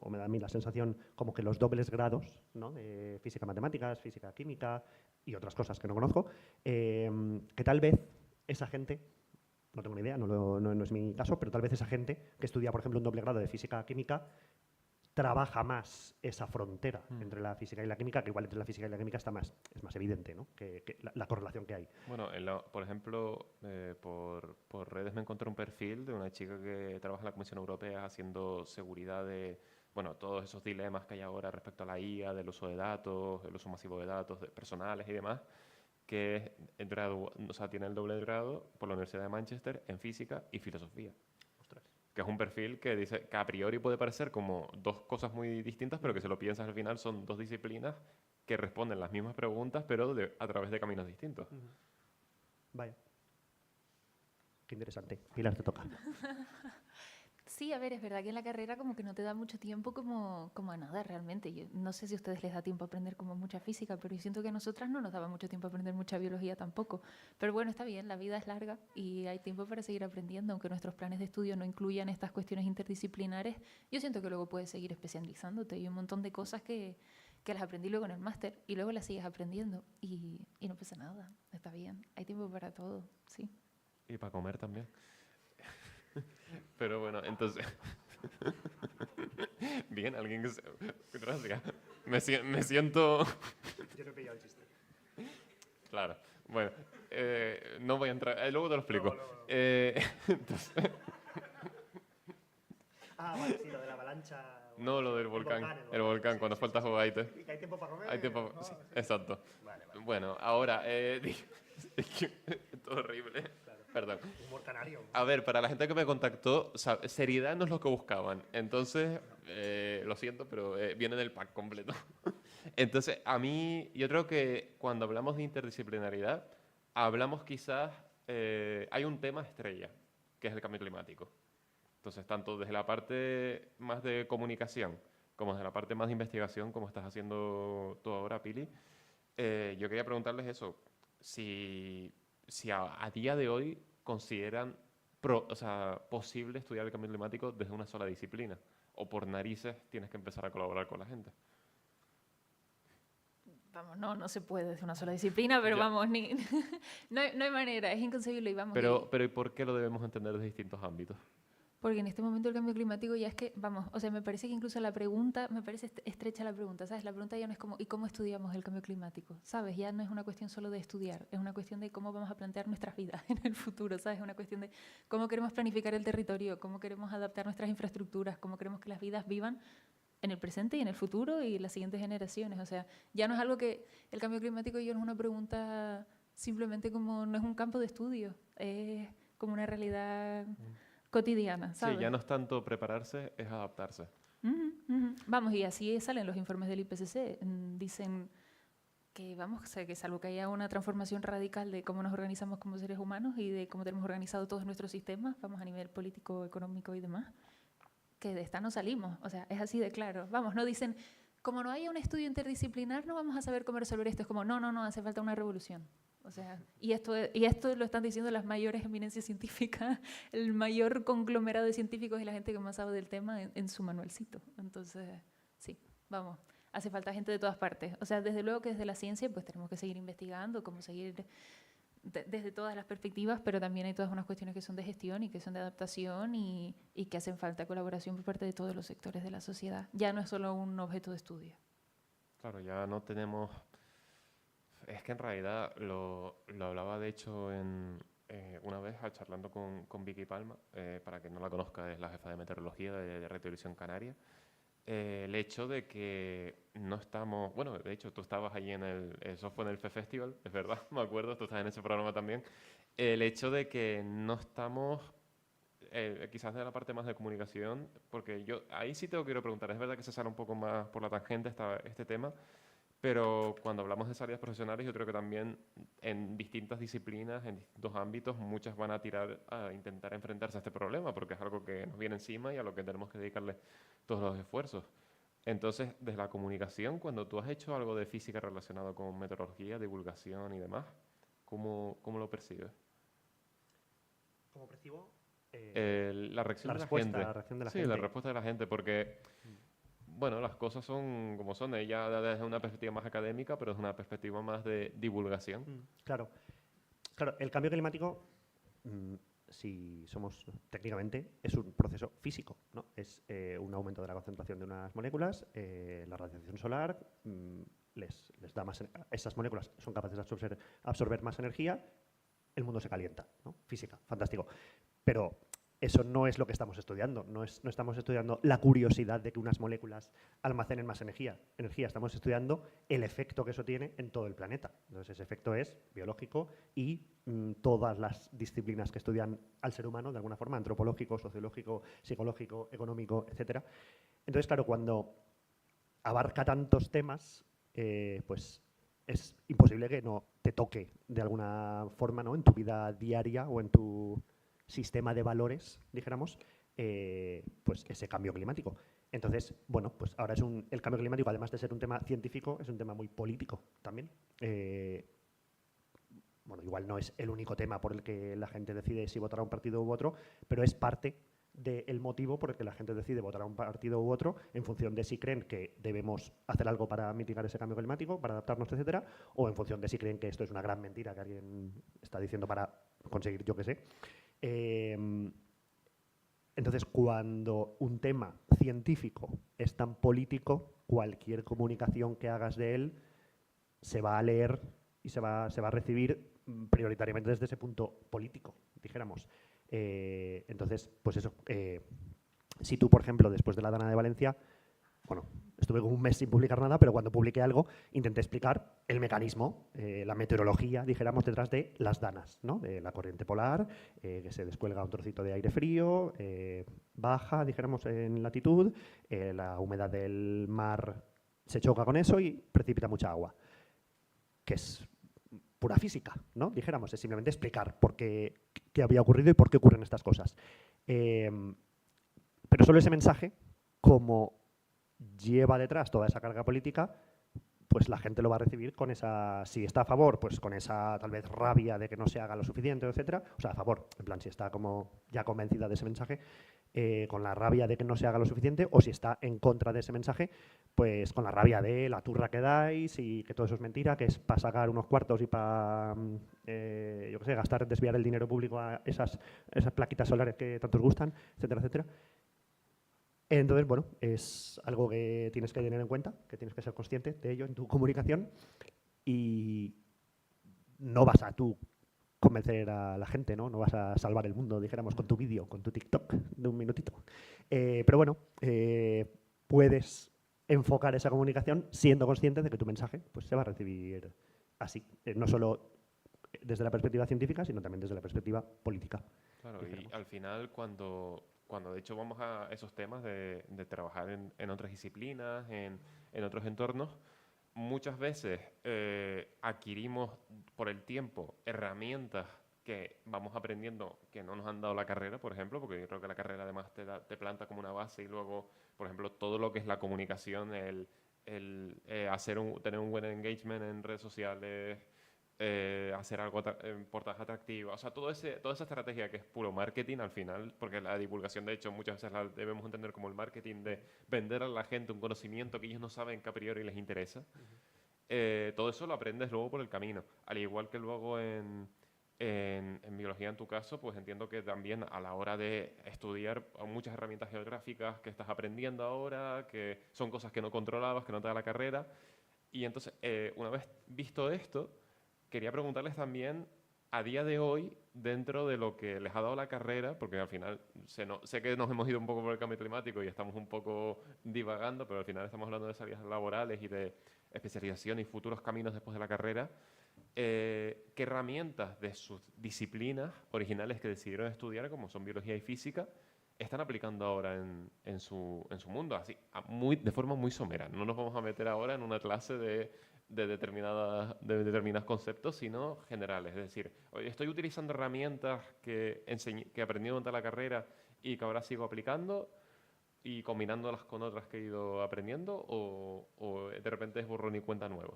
o me da a mí la sensación, como que los dobles grados, ¿no? De física-matemáticas, física-química y otras cosas que no conozco, que tal vez esa gente, no tengo ni idea, no es mi caso, pero tal vez esa gente que estudia, por ejemplo, un doble grado de física-química trabaja más esa frontera entre la física y la química, que igual entre la física y la química es más evidente, ¿no? que la correlación que hay. Bueno, por ejemplo, por redes me encontré un perfil de una chica que trabaja en la Comisión Europea haciendo seguridad de, bueno, todos esos dilemas que hay ahora respecto a la IA, del uso de datos, el uso masivo de datos personales y demás, que tiene el doble grado por la Universidad de Manchester en física y filosofía. Que es un perfil que dice que a priori puede parecer como dos cosas muy distintas, pero que si lo piensas al final son dos disciplinas que responden las mismas preguntas, pero a través de caminos distintos. Vaya. Qué interesante. Pilar, te toca. Sí, a ver, es verdad que en la carrera como que no te da mucho tiempo como a nada realmente. Yo no sé si a ustedes les da tiempo a aprender como mucha física, pero yo siento que a nosotras no nos daba mucho tiempo a aprender mucha biología tampoco. Pero bueno, está bien, la vida es larga y hay tiempo para seguir aprendiendo, aunque nuestros planes de estudio no incluyan estas cuestiones interdisciplinares. Yo siento que luego puedes seguir especializándote y un montón de cosas que las aprendí luego en el máster y luego las sigues aprendiendo y no pasa nada, está bien, hay tiempo para todo, sí. Y para comer también. Pero bueno, entonces... Bien, alguien que... Gracias. Me siento... Yo no he pillado el chiste. Claro. Bueno, no voy a entrar... luego te lo explico. Entonces... Vale, sí, lo de la avalancha... No, lo del volcán. El volcán, sí, cuando falta jugaite. ¿Y que hay tiempo para comer? Hay tiempo... No, sí, sí. exacto. Vale. Bueno, ahora... es que es horrible. Claro. Perdón. Humor canario. A ver, para la gente que me contactó, seriedad no es lo que buscaban. Entonces, lo siento, pero viene del pack completo. Entonces, a mí, yo creo que cuando hablamos de interdisciplinaridad, hablamos quizás, hay un tema estrella, que es el cambio climático. Entonces, tanto desde la parte más de comunicación, como desde la parte más de investigación, como estás haciendo tú ahora, Pili, yo quería preguntarles eso, si a día de hoy consideran posible estudiar el cambio climático desde una sola disciplina, o por narices tienes que empezar a colaborar con la gente. Vamos, no se puede desde una sola disciplina, pero vamos, no hay manera, es inconcebible y vamos. Pero ¿y por qué lo debemos entender desde distintos ámbitos? Porque en este momento el cambio climático ya es que, vamos, o sea, me parece que incluso la pregunta, me parece estrecha la pregunta, ¿sabes? La pregunta ya no es como, ¿y cómo estudiamos el cambio climático? ¿Sabes? Ya no es una cuestión solo de estudiar, es una cuestión de cómo vamos a plantear nuestras vidas en el futuro, ¿sabes? Es una cuestión de cómo queremos planificar el territorio, cómo queremos adaptar nuestras infraestructuras, cómo queremos que las vidas vivan en el presente y en el futuro y las siguientes generaciones. O sea, ya no es algo que el cambio climático ya no es una pregunta simplemente como, no es un campo de estudio, es como una realidad cotidiana, ¿sabes? Sí, ya no es tanto prepararse, es adaptarse. Vamos, y así salen los informes del IPCC. Dicen que, vamos, o sea, que salvo que haya una transformación radical de cómo nos organizamos como seres humanos y de cómo tenemos organizado todos nuestros sistemas, vamos, a nivel político, económico y demás, que de esta no salimos. O sea, es así de claro. Vamos, no dicen, como no haya un estudio interdisciplinar, no vamos a saber cómo resolver esto. Es como, no, hace falta una revolución. O sea, y esto lo están diciendo las mayores eminencias científicas, el mayor conglomerado de científicos y la gente que más sabe del tema en su manualcito. Entonces, sí, vamos, hace falta gente de todas partes. O sea, desde luego que desde la ciencia pues tenemos que seguir investigando, cómo seguir desde todas las perspectivas, pero también hay todas unas cuestiones que son de gestión y que son de adaptación y que hacen falta colaboración por parte de todos los sectores de la sociedad. Ya no es solo un objeto de estudio. Claro, ya no tenemos... Es que en realidad lo hablaba de hecho una vez charlando con Vicky Palma, para quien no la conozca, es la jefa de meteorología de Radio Televisión Canaria. El hecho de que no estamos... Bueno, de hecho tú estabas allí eso fue en el FE Festival, es verdad, me acuerdo, tú estás en ese programa también. El hecho de que no estamos... quizás de la parte más de comunicación, porque yo ahí sí te lo quiero preguntar, es verdad que se sale un poco más por la tangente este tema, pero cuando hablamos de salidas profesionales, yo creo que también en distintas disciplinas, en distintos ámbitos, muchas van a tirar a intentar enfrentarse a este problema, porque es algo que nos viene encima y a lo que tenemos que dedicarle todos los esfuerzos. Entonces, desde la comunicación, cuando tú has hecho algo de física relacionado con meteorología, divulgación y demás, ¿cómo lo percibes? ¿Cómo percibo? La reacción de la gente. La reacción de la sí, gente. la respuesta de la gente, porque... Bueno, las cosas son como son. Ella desde una perspectiva más académica, pero es una perspectiva más de divulgación. Claro, el cambio climático, si somos técnicamente, es un proceso físico, ¿no? Es un aumento de la concentración de unas moléculas, la radiación solar les da más, esas moléculas son capaces de absorber más energía, el mundo se calienta, ¿no? Física, fantástico. Pero eso no es lo que estamos estudiando, no estamos estudiando la curiosidad de que unas moléculas almacenen más energía, estamos estudiando el efecto que eso tiene en todo el planeta. Entonces ese efecto es biológico y todas las disciplinas que estudian al ser humano, de alguna forma, antropológico, sociológico, psicológico, económico, etc. Entonces, claro, cuando abarca tantos temas, pues es imposible que no te toque de alguna forma, ¿no? En tu vida diaria o en tu sistema de valores, dijéramos, pues ese cambio climático. Entonces, bueno, pues ahora el cambio climático, además de ser un tema científico, es un tema muy político también. Bueno, igual no es el único tema por el que la gente decide si votará un partido u otro, pero es parte del motivo por el que la gente decide votar a un partido u otro en función de si creen que debemos hacer algo para mitigar ese cambio climático, para adaptarnos, etcétera, o en función de si creen que esto es una gran mentira que alguien está diciendo para conseguir, yo qué sé. Entonces, cuando un tema científico es tan político, cualquier comunicación que hagas de él se va a leer y se va a recibir prioritariamente desde ese punto político, dijéramos. Entonces, pues eso, si tú, por ejemplo, después de la Dana de Valencia, bueno, estuve como un mes sin publicar nada, pero cuando publiqué algo intenté explicar el mecanismo, la meteorología, dijéramos, detrás de las danas, ¿no? De la corriente polar, que se descuelga un trocito de aire frío, baja, dijéramos, en latitud, la humedad del mar se choca con eso y precipita mucha agua, que es pura física, ¿no? Dijéramos, es simplemente explicar qué había ocurrido y por qué ocurren estas cosas. Pero solo ese mensaje, como lleva detrás toda esa carga política, pues la gente lo va a recibir con esa, si está a favor, pues con esa tal vez rabia de que no se haga lo suficiente, etcétera, o sea, a favor, en plan, si está como ya convencida de ese mensaje, con la rabia de que no se haga lo suficiente, o si está en contra de ese mensaje, pues con la rabia de la turra que dais y que todo eso es mentira, que es para sacar unos cuartos y para, yo qué sé, gastar, desviar el dinero público a esas plaquitas solares que tanto os gustan, etcétera, etcétera. Entonces, bueno, es algo que tienes que tener en cuenta, que tienes que ser consciente de ello en tu comunicación y no vas a tú convencer a la gente, ¿no? No vas a salvar el mundo, dijéramos, con tu vídeo, con tu TikTok de 1 minutito. Pero bueno, puedes enfocar esa comunicación siendo consciente de que tu mensaje pues, se va a recibir así, no solo desde la perspectiva científica, sino también desde la perspectiva política. Claro, y dijéramos. al final cuando de hecho vamos a esos temas de trabajar en otras disciplinas, en otros entornos, muchas veces adquirimos por el tiempo herramientas que vamos aprendiendo que no nos han dado la carrera, por ejemplo, porque yo creo que la carrera además te planta como una base y luego, por ejemplo, todo lo que es la comunicación, tener un buen engagement en redes sociales, hacer algo, portadas atractivas, o sea, toda esa estrategia que es puro marketing al final, porque la divulgación de hecho muchas veces la debemos entender como el marketing de vender a la gente un conocimiento que ellos no saben que a priori les interesa. Todo eso lo aprendes luego por el camino, al igual que luego en biología en tu caso, pues entiendo que también a la hora de estudiar hay muchas herramientas geográficas que estás aprendiendo ahora, que son cosas que no controlabas, que no te da la carrera, y entonces una vez visto esto, quería preguntarles también, a día de hoy, dentro de lo que les ha dado la carrera, porque al final sé que nos hemos ido un poco por el cambio climático y estamos un poco divagando, pero al final estamos hablando de salidas laborales y de especialización y futuros caminos después de la carrera. ¿Qué herramientas de sus disciplinas originales que decidieron estudiar, como son biología y física, están aplicando ahora en su mundo? Así, de forma muy somera. No nos vamos a meter ahora en una clase de determinados conceptos, sino generales. Es decir, oye, estoy utilizando herramientas que he aprendido durante la carrera y que ahora sigo aplicando y combinándolas con otras que he ido aprendiendo, o de repente es borrón y cuenta nueva.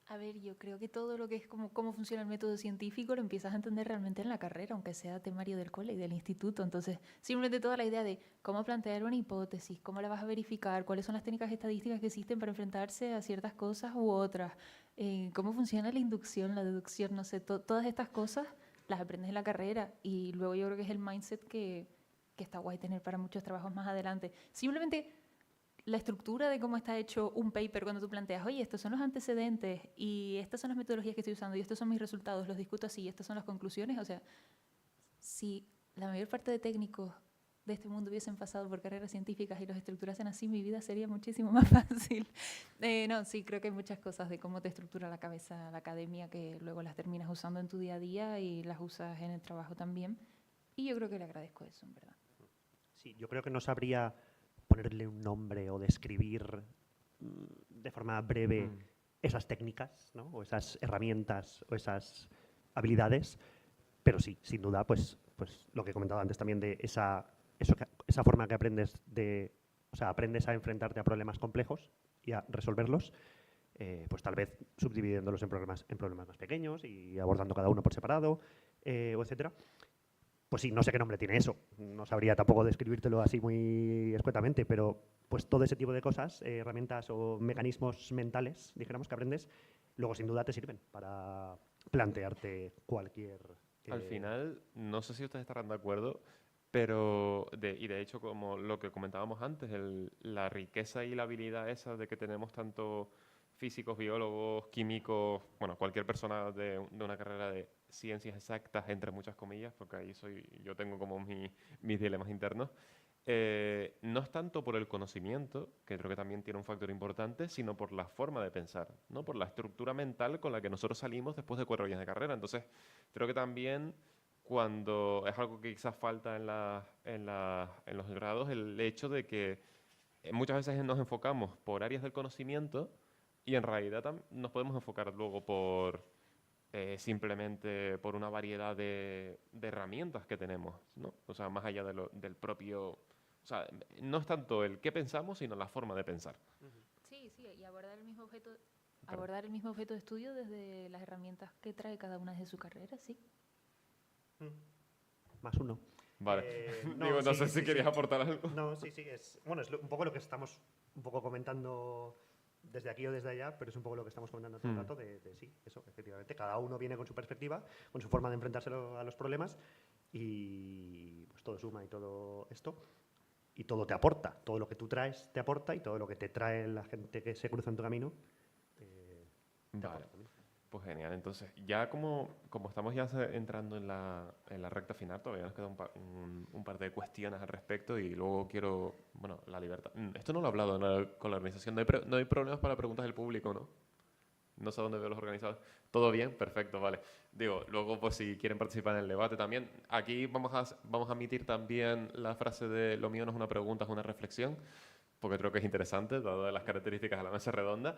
A ver, yo creo que todo lo que es como cómo funciona el método científico lo empiezas a entender realmente en la carrera, aunque sea temario del cole y del instituto. Entonces, simplemente toda la idea de cómo plantear una hipótesis, cómo la vas a verificar, cuáles son las técnicas estadísticas que existen para enfrentarse a ciertas cosas u otras, cómo funciona la inducción, la deducción, no sé, todas estas cosas las aprendes en la carrera y luego yo creo que es el mindset que está guay tener para muchos trabajos más adelante. Simplemente la estructura de cómo está hecho un paper cuando tú planteas, oye, estos son los antecedentes y estas son las metodologías que estoy usando y estos son mis resultados, los discuto así y estas son las conclusiones. O sea, si la mayor parte de técnicos de este mundo hubiesen pasado por carreras científicas y los estructurasen así, mi vida sería muchísimo más fácil. No, sí, creo que hay muchas cosas de cómo te estructura la cabeza la academia que luego las terminas usando en tu día a día y las usas en el trabajo también. Y yo creo que le agradezco eso, en verdad. Sí, yo creo que no sabría ponerle un nombre o describir de forma breve esas técnicas, ¿no? O esas herramientas o esas habilidades, pero sí, sin duda, pues lo que he comentado antes también de esa forma que aprendes o sea, aprendes a enfrentarte a problemas complejos y a resolverlos, pues tal vez subdividiéndolos en problemas más pequeños y abordando cada uno por separado, o etcétera. Pues sí, no sé qué nombre tiene eso, no sabría tampoco describírtelo así muy escuetamente, pero pues todo ese tipo de cosas, herramientas o mecanismos mentales, dijéramos, que aprendes, luego sin duda te sirven para plantearte cualquier... Al final, no sé si ustedes estarán de acuerdo, pero y de hecho, como lo que comentábamos antes, la riqueza y la habilidad esa de que tenemos tanto físicos, biólogos, químicos, bueno, cualquier persona de una carrera de ciencias exactas, entre muchas comillas, porque ahí yo tengo como mis dilemas internos, no es tanto por el conocimiento, que creo que también tiene un factor importante, sino por la forma de pensar, ¿no? Por la estructura mental con la que nosotros salimos después de 4 años de carrera. Entonces, creo que también cuando es algo que quizás falta en los grados, el hecho de que muchas veces nos enfocamos por áreas del conocimiento y en realidad nos podemos enfocar luego simplemente por una variedad de herramientas que tenemos, ¿no? O sea, más allá del propio... O sea, no es tanto el qué pensamos, sino la forma de pensar. Sí, sí, y abordar el mismo objeto de estudio desde las herramientas que trae cada una de su carrera, sí. más uno. Vale. No, Digo, no sí, sé si sí, querías sí. aportar algo. No, sí, sí, bueno, es un poco lo que estamos un poco comentando desde aquí o desde allá, pero es un poco lo que estamos comentando todo el rato de sí, eso, efectivamente. Cada uno viene con su perspectiva, con su forma de enfrentarse a los problemas y pues todo suma y todo esto. Y todo te aporta, todo lo que tú traes te aporta y todo lo que te trae la gente que se cruza en tu camino te Vale. aporta también. Pues genial, entonces ya como estamos ya entrando en la recta final, todavía nos queda un par de cuestiones al respecto y luego quiero, bueno, la libertad. Esto no lo he hablado con la organización, no hay problemas para preguntas del público, ¿no? No sé dónde veo los organizadores. ¿Todo bien? Perfecto, vale. Digo, luego pues si quieren participar en el debate también. Aquí vamos a emitir también la frase de lo mío no es una pregunta, es una reflexión, porque creo que es interesante, dadas las características de la mesa redonda.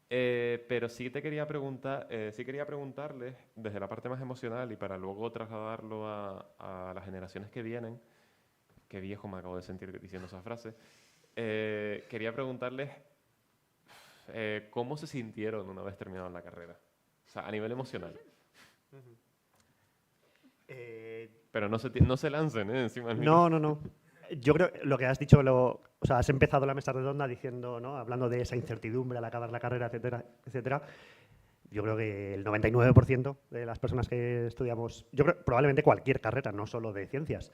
Pero sí te quería preguntar, sí quería preguntarles desde la parte más emocional y para luego trasladarlo a las generaciones que vienen. Qué viejo me acabo de sentir diciendo esa frase. Quería preguntarles cómo se sintieron una vez terminaron la carrera. O sea, a nivel emocional. Pero no se lancen, encima del No, no, no. Yo creo que lo que has dicho, o sea, has empezado la mesa redonda diciendo, ¿no? Hablando de esa incertidumbre al acabar la carrera, etcétera, etcétera. Yo creo que el 99% de las personas que estudiamos, yo creo probablemente cualquier carrera, no solo de ciencias,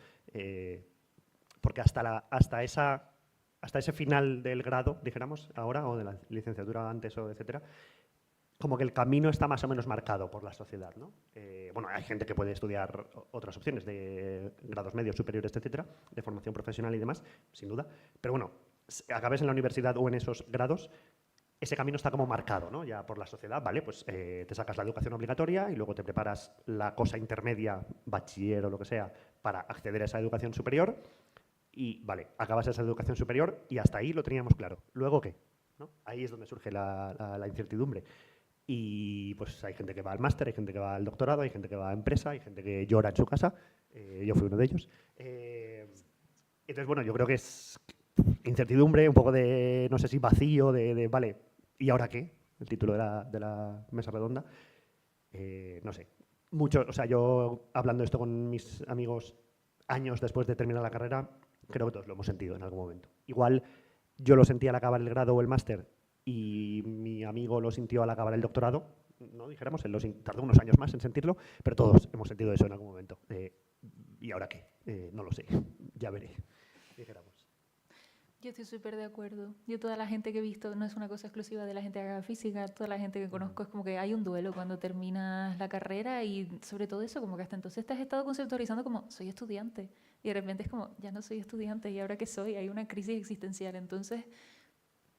porque hasta ese final del grado, dijéramos ahora, o de la licenciatura antes, o etcétera, como que el camino está más o menos marcado por la sociedad, ¿no? Bueno, hay gente que puede estudiar otras opciones de grados medios, superiores, etcétera, de formación profesional y demás, sin duda. Pero bueno, acabes en la universidad o en esos grados, ese camino está como marcado, ¿no? Ya por la sociedad, ¿vale? Pues te sacas la educación obligatoria y luego te preparas la cosa intermedia, bachiller o lo que sea, para acceder a esa educación superior y, vale, acabas esa educación superior y hasta ahí lo teníamos claro. ¿Luego qué? ¿No? Ahí es donde surge la incertidumbre. Y pues hay gente que va al máster, hay gente que va al doctorado, hay gente que va a empresa, hay gente que llora en su casa. Yo fui uno de ellos. Entonces, bueno, yo creo que es incertidumbre, un poco de, no sé si vacío, vale, ¿y ahora qué? El título de la mesa redonda. No sé. Mucho, o sea, yo hablando esto con mis amigos años después de terminar la carrera, creo que todos lo hemos sentido en algún momento. Igual yo lo sentí al acabar el grado o el máster y mi amigo lo sintió al acabar el doctorado, no dijéramos, él tardó unos años más en sentirlo, pero todos hemos sentido eso en algún momento. ¿Y ahora qué? No lo sé, ya veré, dijéramos. Yo estoy súper de acuerdo. Yo toda la gente que he visto, no es una cosa exclusiva de la gente que haga física, toda la gente que conozco es como que hay un duelo cuando terminas la carrera y sobre todo eso, como que hasta entonces te has estado conceptualizando como soy estudiante y de repente es como ya no soy estudiante y ahora qué soy, hay una crisis existencial. Entonces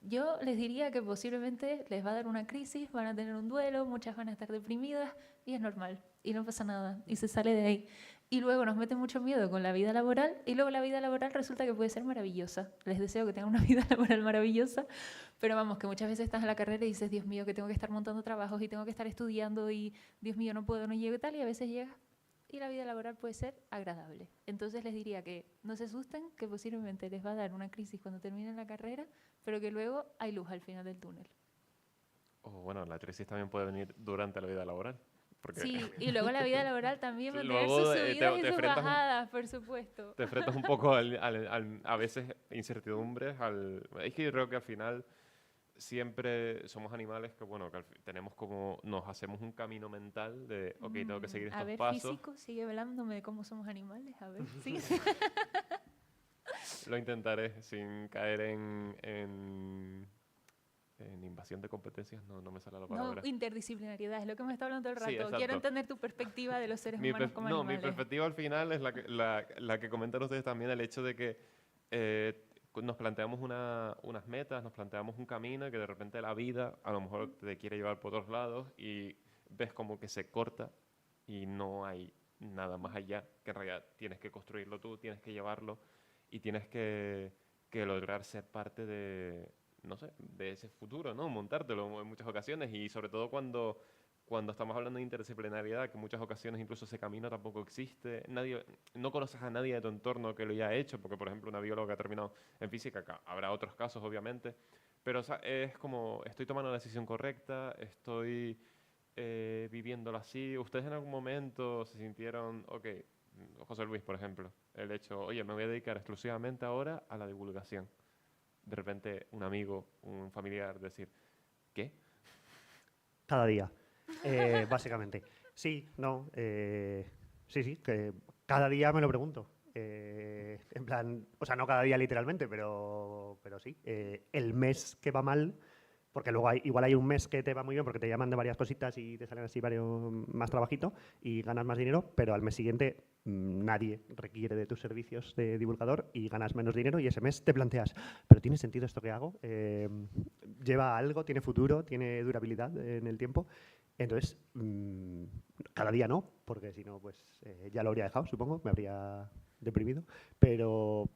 yo les diría que posiblemente les va a dar una crisis, van a tener un duelo, muchas van a estar deprimidas y es normal y no pasa nada y se sale de ahí. Y luego nos mete mucho miedo con la vida laboral y luego la vida laboral resulta que puede ser maravillosa. Les deseo que tengan una vida laboral maravillosa, pero vamos, que muchas veces estás en la carrera y dices, Dios mío, que tengo que estar montando trabajos y tengo que estar estudiando y Dios mío, no puedo, no llego y tal, y a veces llegas y la vida laboral puede ser agradable. Entonces les diría que no se asusten, que posiblemente les va a dar una crisis cuando terminen la carrera, pero que luego hay luz al final del túnel. O bueno, la crisis también puede venir durante la vida laboral. Porque Sí, y luego la vida laboral también va a tener luego, sus te subidas y sus enfrentas bajadas, por supuesto. te enfrentas un poco a veces incertidumbres. Es que yo creo que al final siempre somos animales que, bueno, que tenemos como, nos hacemos un camino mental de, ok, tengo que seguir A estos ver, pasos. físico, sigue hablándome de cómo somos animales, a ver, sí. Lo intentaré sin caer en invasión de competencias, no me sale la No, palabra. interdisciplinariedad, es lo que me está hablando todo el rato. Sí, exacto. Quiero entender tu perspectiva de los seres humanos como mi animales. perspectiva al final es la que comentan ustedes también, el hecho de que nos planteamos unas metas, nos planteamos un camino y que de repente la vida a lo mejor te quiere llevar por otros lados y ves como que se corta y no hay nada más allá, que en realidad tienes que construirlo tú, tienes que llevarlo y tienes que lograr ser parte de, no sé, de ese futuro, ¿no? Montártelo en muchas ocasiones y sobre todo cuando estamos hablando de interdisciplinariedad, que en muchas ocasiones incluso ese camino tampoco existe, no conoces a nadie de tu entorno que lo haya hecho, porque por ejemplo una bióloga ha terminado en física, acá habrá otros casos obviamente, pero o sea, es como, estoy tomando la decisión correcta, estoy viviéndolo así. ¿Ustedes en algún momento se sintieron, ok, José Luis, por ejemplo, el hecho, oye, me voy a dedicar exclusivamente ahora a la divulgación. De repente un amigo, un familiar decir, ¿qué? Cada día, básicamente. Sí, no, sí, que cada día me lo pregunto. En plan, o sea, no cada día literalmente, pero sí. El mes que va mal, porque luego igual hay un mes que te va muy bien porque te llaman de varias cositas y te salen así varios más trabajito y ganas más dinero, pero al mes siguiente nadie requiere de tus servicios de divulgador y ganas menos dinero y ese mes te planteas, ¿pero tiene sentido esto que hago? ¿Lleva algo? ¿Tiene futuro? ¿Tiene durabilidad en el tiempo? Entonces, cada día no, porque si no, pues ya lo habría dejado, supongo, me habría deprimido, pero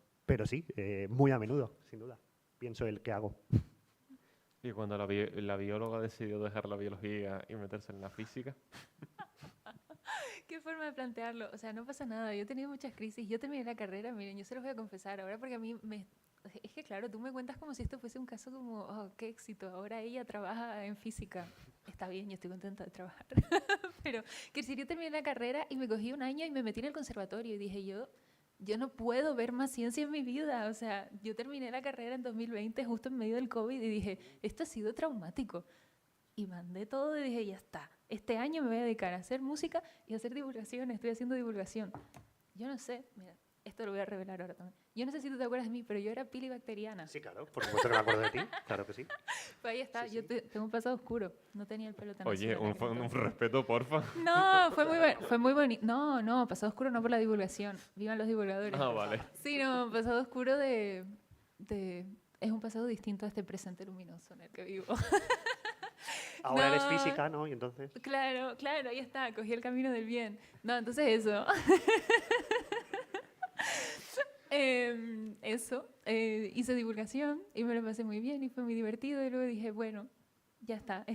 sí, muy a menudo, sin duda, pienso el qué hago. Y cuando la bióloga decidió dejar la biología y meterse en la física. Qué forma de plantearlo. O sea, no pasa nada. Yo he tenido muchas crisis. Yo terminé la carrera, miren, yo se los voy a confesar ahora porque a mí me... Es que claro, tú me cuentas como si esto fuese un caso como, oh, qué éxito, ahora ella trabaja en física. Está bien, yo estoy contenta de trabajar. Pero que si yo terminé la carrera y me cogí un año y me metí en el conservatorio y dije yo no puedo ver más ciencia en mi vida. O sea, yo terminé la carrera en 2020 justo en medio del COVID y dije, esto ha sido traumático. Y mandé todo y dije, ya está, este año me voy a dedicar a hacer música y a hacer divulgación, estoy haciendo divulgación. Yo no sé, mira, esto lo voy a revelar ahora también. Yo no sé si tú te acuerdas de mí, pero yo era pilibacteriana. Sí, claro, por supuesto que me acuerdo de ti, claro que sí. Pues ahí está, Sí, yo sí. tengo un pasado oscuro, no tenía el pelo tan Oye, azul en aquel un entonces. respeto, porfa. No, fue muy bonito. No, pasado oscuro no por la divulgación. Vivan los divulgadores. Ah, vale. Sí, no, pasado oscuro es un pasado distinto a este presente luminoso en el que vivo. Ahora eres No. física, ¿no? Y entonces... Claro, ahí está, cogí el camino del bien. No, entonces eso. Hice divulgación y me lo pasé muy bien y fue muy divertido y luego dije, bueno, ya está,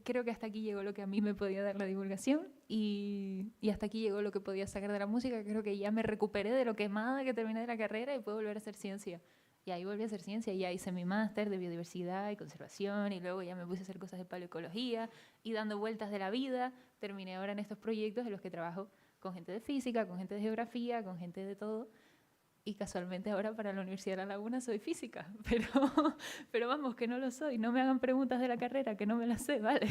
creo que hasta aquí llegó lo que a mí me podía dar la divulgación y hasta aquí llegó lo que podía sacar de la música. Creo que ya me recuperé de lo quemada que terminé de la carrera y puedo volver a hacer ciencia. Y ahí volví a hacer ciencia y ya hice mi máster de biodiversidad y conservación y luego ya me puse a hacer cosas de paleoecología y dando vueltas de la vida. Terminé ahora en estos proyectos en los que trabajo con gente de física, con gente de geografía, con gente de todo. Y casualmente ahora para la Universidad de La Laguna soy física, pero vamos, que no lo soy. No me hagan preguntas de la carrera, que no me las sé, ¿vale?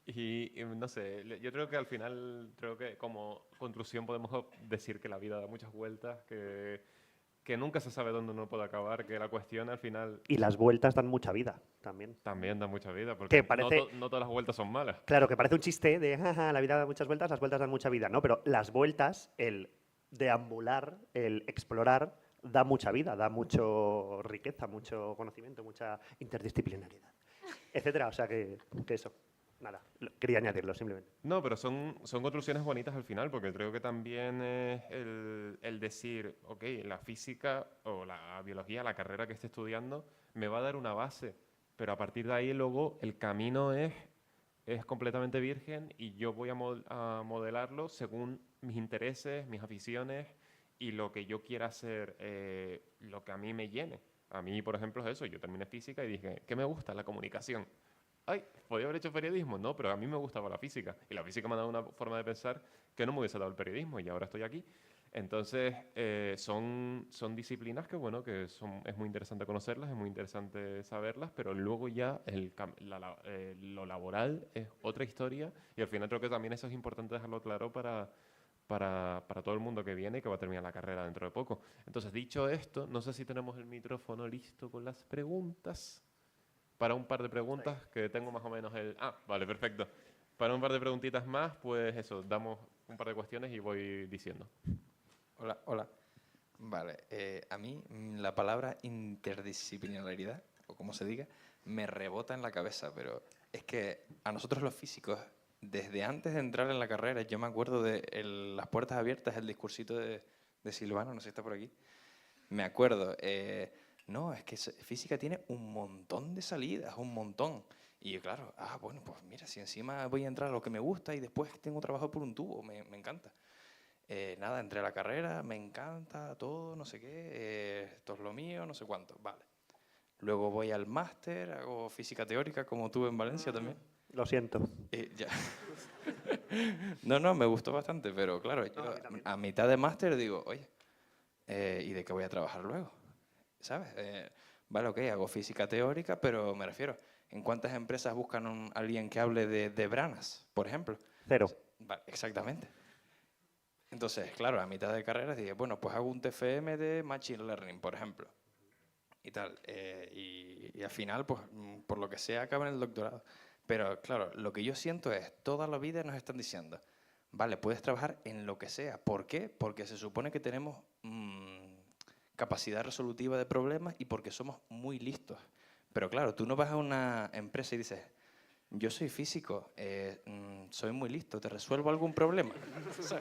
Y no sé, yo creo que al final, creo que como conclusión podemos decir que la vida da muchas vueltas, que nunca se sabe dónde uno puede acabar, que la cuestión al final Y las vueltas dan mucha vida también. también da mucha vida, Que porque parece- no todas las vueltas son malas. Claro, que parece un chiste de, jaja, la vida da muchas vueltas, las vueltas dan mucha vida, ¿no? Pero las vueltas, el deambular, el explorar, da mucha vida, da mucho riqueza, mucho conocimiento, mucha interdisciplinariedad, etcétera. O sea que eso, nada, quería añadirlo simplemente. No, pero son conclusiones bonitas al final, porque creo que también es el decir, ok, la física o la biología, la carrera que esté estudiando, me va a dar una base, pero a partir de ahí luego el camino es completamente virgen y yo voy a modelarlo según mis intereses, mis aficiones y lo que yo quiera hacer, lo que a mí me llene. A mí, por ejemplo, es eso. Yo terminé física y dije, ¿qué me gusta? La comunicación. Ay, podía haber hecho periodismo, no, pero a mí me gustaba la física. Y la física me ha dado una forma de pensar que no me hubiese dado el periodismo y ahora estoy aquí. Entonces, son disciplinas que, bueno, es muy interesante conocerlas, es muy interesante saberlas, pero luego ya lo laboral es otra historia y al final creo que también eso es importante dejarlo claro para todo el mundo que viene y que va a terminar la carrera dentro de poco. Entonces, dicho esto, no sé si tenemos el micrófono listo con las preguntas. Para un par de preguntas que tengo más o menos vale, perfecto. Para un par de preguntitas más, pues eso, damos un par de cuestiones y voy diciendo. Hola. Vale, a mí la palabra interdisciplinaridad, o como se diga, me rebota en la cabeza, pero es que a nosotros los físicos, desde antes de entrar en la carrera, yo me acuerdo de las puertas abiertas, el discursito de Silvano, no sé si está por aquí, me acuerdo, no, es que física tiene un montón de salidas, un montón. Y yo, claro, bueno, pues mira, si encima voy a entrar a lo que me gusta y después tengo trabajo por un tubo, me encanta. Nada, entré a la carrera, me encanta todo, no sé qué, esto es lo mío, no sé cuánto, vale. Luego voy al máster, hago física teórica, como tú en Valencia también. Lo siento. Ya. No, me gustó bastante, pero claro, yo a mí también. a mitad de máster digo, oye, ¿y de qué voy a trabajar luego? ¿Sabes? Vale, ok, hago física teórica, pero me refiero, ¿en cuántas empresas buscan alguien que hable de branas, por ejemplo? 0. Vale, exactamente. Entonces, claro, a mitad de carrera dije, bueno, pues hago un TFM de Machine Learning, por ejemplo. Y tal. Y al final, pues, por lo que sea, acabo en el doctorado. Pero claro, lo que yo siento es, toda la vida nos están diciendo, vale, puedes trabajar en lo que sea. ¿Por qué? Porque se supone que tenemos capacidad resolutiva de problemas y porque somos muy listos. Pero claro, tú no vas a una empresa y dices, yo soy físico, soy muy listo, ¿te resuelvo algún problema? O sea,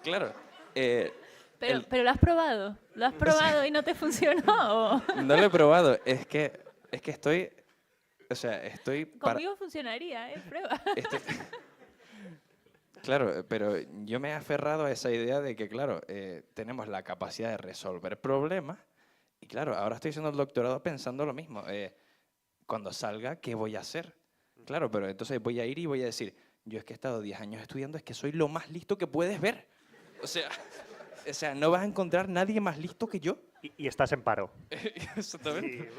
claro. Pero lo has probado. ¿Lo has probado y no te funcionó? ¿O? No lo he probado. Es que estoy... O sea, estoy... Conmigo funcionaría, prueba. Claro, pero yo me he aferrado a esa idea de que, claro, tenemos la capacidad de resolver problemas y, claro, ahora estoy haciendo el doctorado pensando lo mismo. Cuando salga, ¿qué voy a hacer? Claro, pero entonces voy a ir y voy a decir, yo es que he estado 10 años estudiando, es que soy lo más listo que puedes ver. O sea, no vas a encontrar nadie más listo que yo. Y estás en paro. Exactamente. Sí.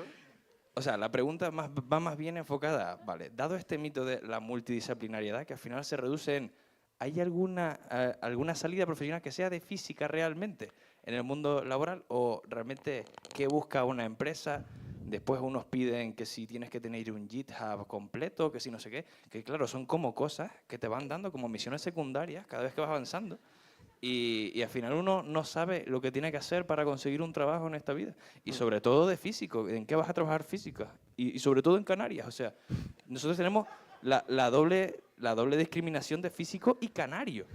O sea, la pregunta va más bien enfocada, vale, dado este mito de la multidisciplinariedad, que al final se reduce en, ¿hay alguna salida profesional que sea de física realmente en el mundo laboral? ¿O realmente qué busca una empresa? Después unos piden que si tienes que tener un GitHub completo, que si no sé qué, que claro, son como cosas que te van dando como misiones secundarias cada vez que vas avanzando. Y al final uno no sabe lo que tiene que hacer para conseguir un trabajo en esta vida. Y sobre todo de físico. ¿En qué vas a trabajar física? Y sobre todo en Canarias. O sea, nosotros tenemos la doble discriminación de físico y canario,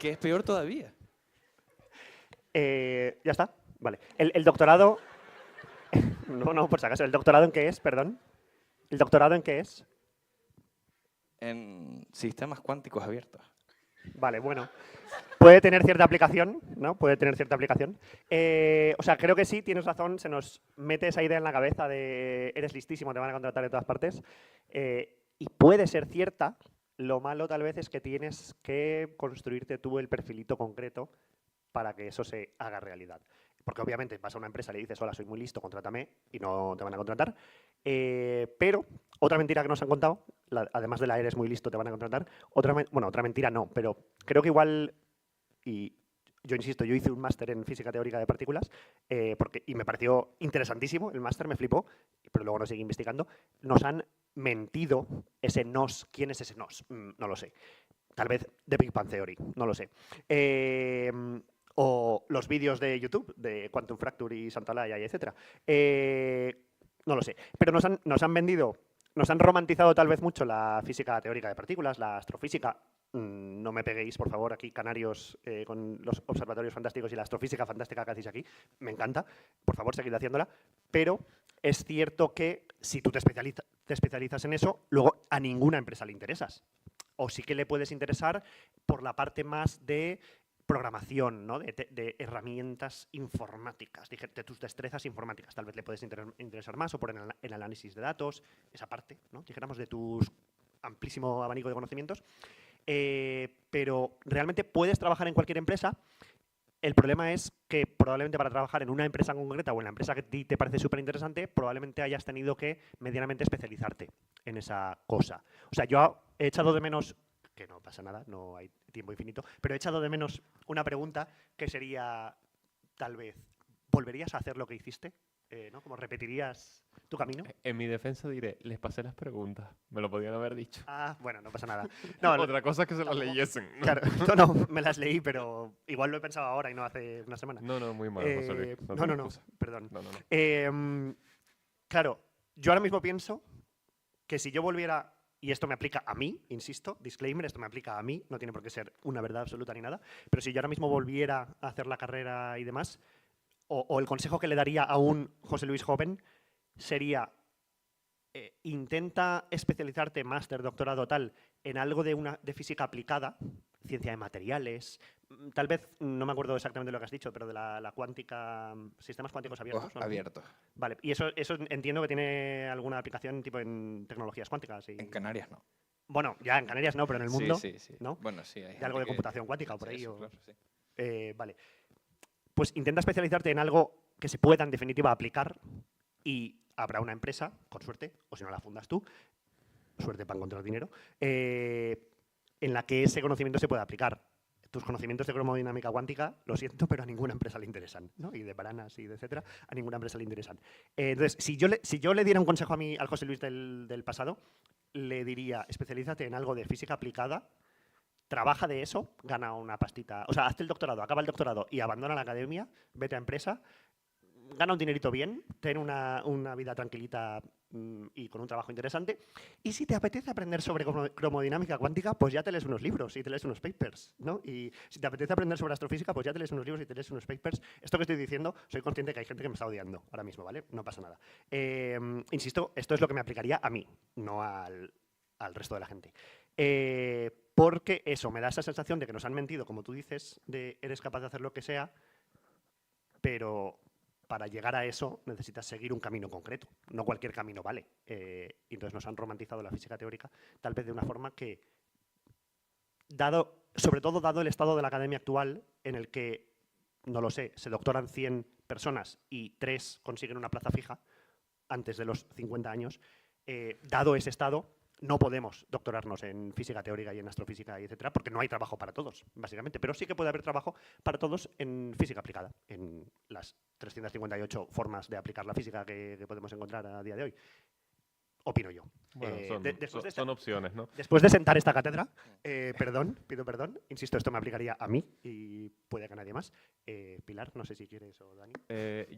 que es peor todavía. ¿Ya está? Vale. El doctorado... No, por si acaso. ¿El doctorado en qué es? Perdón. ¿El doctorado en qué es? En sistemas cuánticos abiertos. Vale, bueno. Puede tener cierta aplicación, ¿no? Puede tener cierta aplicación. O sea, creo que sí, tienes razón, se nos mete esa idea en la cabeza de eres listísimo, te van a contratar de todas partes. Y puede ser cierta, lo malo tal vez es que tienes que construirte tú el perfilito concreto para que eso se haga realidad. Porque obviamente vas a una empresa y le dices, hola, soy muy listo, contrátame, y no te van a contratar. Pero otra mentira que nos han contado, además de la eres muy listo, te van a contratar, otra mentira no, pero creo que igual, y yo insisto, yo hice un máster en física teórica de partículas y me pareció interesantísimo, el máster me flipó, pero luego no seguí investigando. Nos han mentido ese nos. ¿Quién es ese nos? No lo sé. Tal vez de Big Bang Theory, no lo sé. O los vídeos de YouTube, de Quantum Fracture y Santalaya, y etc. No lo sé. Pero nos han vendido, nos han romantizado tal vez mucho la física teórica de partículas, la astrofísica. No me peguéis, por favor, aquí, canarios, con los observatorios fantásticos y la astrofísica fantástica que hacéis aquí. Me encanta. Por favor, seguid haciéndola. Pero es cierto que si tú te especializas en eso, luego a ninguna empresa le interesas. O sí que le puedes interesar por la parte más de programación, ¿no? de herramientas informáticas, de tus destrezas informáticas. Tal vez le puedes interesar más o por el análisis de datos, esa parte, ¿no? Dijéramos, de tu amplísimo abanico de conocimientos. Pero realmente puedes trabajar en cualquier empresa. El problema es que probablemente para trabajar en una empresa concreta o en la empresa que a ti te parece súper interesante, probablemente hayas tenido que medianamente especializarte en esa cosa. O sea, yo he echado de menos, que no pasa nada, no hay tiempo infinito, pero he echado de menos una pregunta que sería, tal vez, ¿volverías a hacer lo que hiciste? ¿No? ¿Cómo repetirías tu camino? En mi defensa diré, les pasé las preguntas. Me lo podían haber dicho. Ah, bueno, no pasa nada. No, Otra cosa es que se las tampoco. leyesen. Claro, no, me las leí, pero igual lo he pensado ahora y no hace una semana. No, muy mal, José Luis. No, perdón. No. Claro, yo ahora mismo pienso que si yo volviera, y esto me aplica a mí, insisto, disclaimer, esto me aplica a mí, no tiene por qué ser una verdad absoluta ni nada, pero si yo ahora mismo volviera a hacer la carrera y demás, o el consejo que le daría a un José Luis joven sería intenta especializarte, máster, doctorado, tal, en algo de física aplicada, ciencia de materiales, tal vez, no me acuerdo exactamente lo que has dicho, pero de la cuántica, sistemas cuánticos abiertos. ¿No? Abiertos. Vale, y eso entiendo que tiene alguna aplicación tipo en tecnologías cuánticas. En Canarias no. Bueno, ya en Canarias no, pero en el mundo, Sí, sí, sí. ¿no? Bueno, sí, hay De algo gente de que- computación cuántica o por sí, ahí. eso, o- claro, sí. Vale. Pues intenta especializarte en algo que se pueda, en definitiva, aplicar y habrá una empresa, con suerte, o si no la fundas tú, suerte para encontrar dinero, en la que ese conocimiento se pueda aplicar. Tus conocimientos de cromodinámica cuántica, lo siento, pero a ninguna empresa le interesan, ¿no? Y de baranas y de etcétera, a ninguna empresa le interesan. Entonces, si yo le diera un consejo a mí, al José Luis del pasado, le diría, especialízate en algo de física aplicada, trabaja de eso, gana una pastita. O sea, hazte el doctorado, acaba el doctorado y abandona la academia, vete a empresa, gana un dinerito bien, ten una vida tranquilita y con un trabajo interesante. Y si te apetece aprender sobre cromodinámica cuántica, pues ya te lees unos libros y te lees unos papers, ¿no? Y si te apetece aprender sobre astrofísica, pues ya te lees unos libros y te lees unos papers. Esto que estoy diciendo, soy consciente que hay gente que me está odiando ahora mismo, ¿vale? No pasa nada. Insisto, esto es lo que me aplicaría a mí, no al resto de la gente. Porque eso, me da esa sensación de que nos han mentido, como tú dices, de eres capaz de hacer lo que sea, pero para llegar a eso necesitas seguir un camino concreto. No cualquier camino vale. Y entonces nos han romantizado la física teórica, tal vez de una forma que, sobre todo dado el estado de la academia actual, en el que, no lo sé, se doctoran 100 personas y 3 consiguen una plaza fija antes de los 50 años, dado ese estado, no podemos doctorarnos en física teórica y en astrofísica, y etcétera, porque no hay trabajo para todos, básicamente. Pero sí que puede haber trabajo para todos en física aplicada, en las 358 formas de aplicar la física que podemos encontrar a día de hoy. Opino yo. Bueno, Después de son opciones, ¿no? Después de sentar esta cátedra, pido perdón, insisto, esto me aplicaría a mí y puede que a nadie más. Pilar, no sé si quieres o Dani.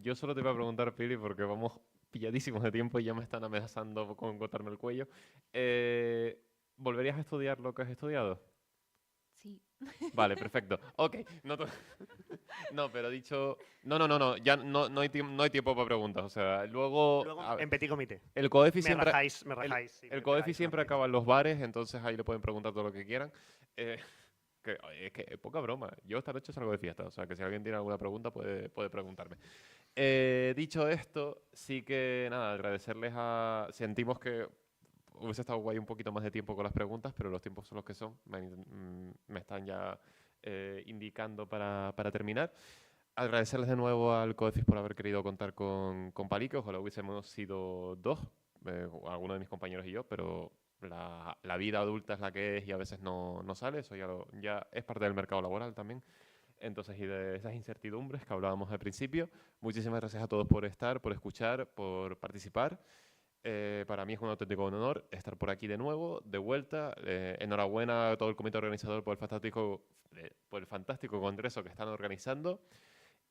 Yo solo te iba a preguntar, Pili, porque vamos pilladísimos de tiempo y ya me están amenazando con cortarme el cuello. ¿Volverías a estudiar lo que has estudiado? Sí. Vale, perfecto. Ok. No, pero dicho... No. Ya no hay tiempo para preguntas. O sea, luego... Luego, a ver, en petit comité. el COEFI Me siempre... rajáis. Me rajáis El COEFI me siempre pegáis. acaba en los bares, entonces ahí le pueden preguntar todo lo que quieran. Es que poca broma. Yo esta noche salgo de fiesta, o sea que si alguien tiene alguna pregunta puede preguntarme. Dicho esto, sí que nada, agradecerles a... Sentimos que hubiese estado guay un poquito más de tiempo con las preguntas, pero los tiempos son los que son. Me están ya indicando para terminar. Agradecerles de nuevo al COEFIS por haber querido contar con Palique. Ojalá hubiésemos sido dos, alguno de mis compañeros y yo, pero la vida adulta es la que es y a veces no sale. Eso ya es parte del mercado laboral también. Entonces, y de esas incertidumbres que hablábamos al principio, muchísimas gracias a todos por estar, por escuchar, por participar. Para mí es un auténtico honor estar por aquí de nuevo, de vuelta. Enhorabuena a todo el comité organizador por el fantástico congreso que están organizando.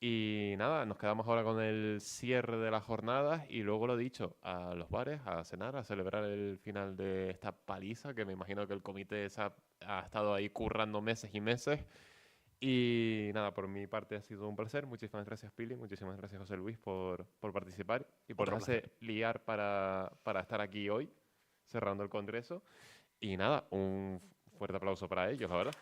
Y nada, nos quedamos ahora con el cierre de las jornadas y luego lo dicho, a los bares, a cenar, a celebrar el final de esta paliza que me imagino que el comité ha estado ahí currando meses y meses. Y nada, por mi parte ha sido un placer. Muchísimas gracias, Pili. Muchísimas gracias, José Luis, por participar y por Otro dejarse liar para estar aquí hoy, cerrando el congreso. Y nada, un fuerte aplauso para ellos, la verdad.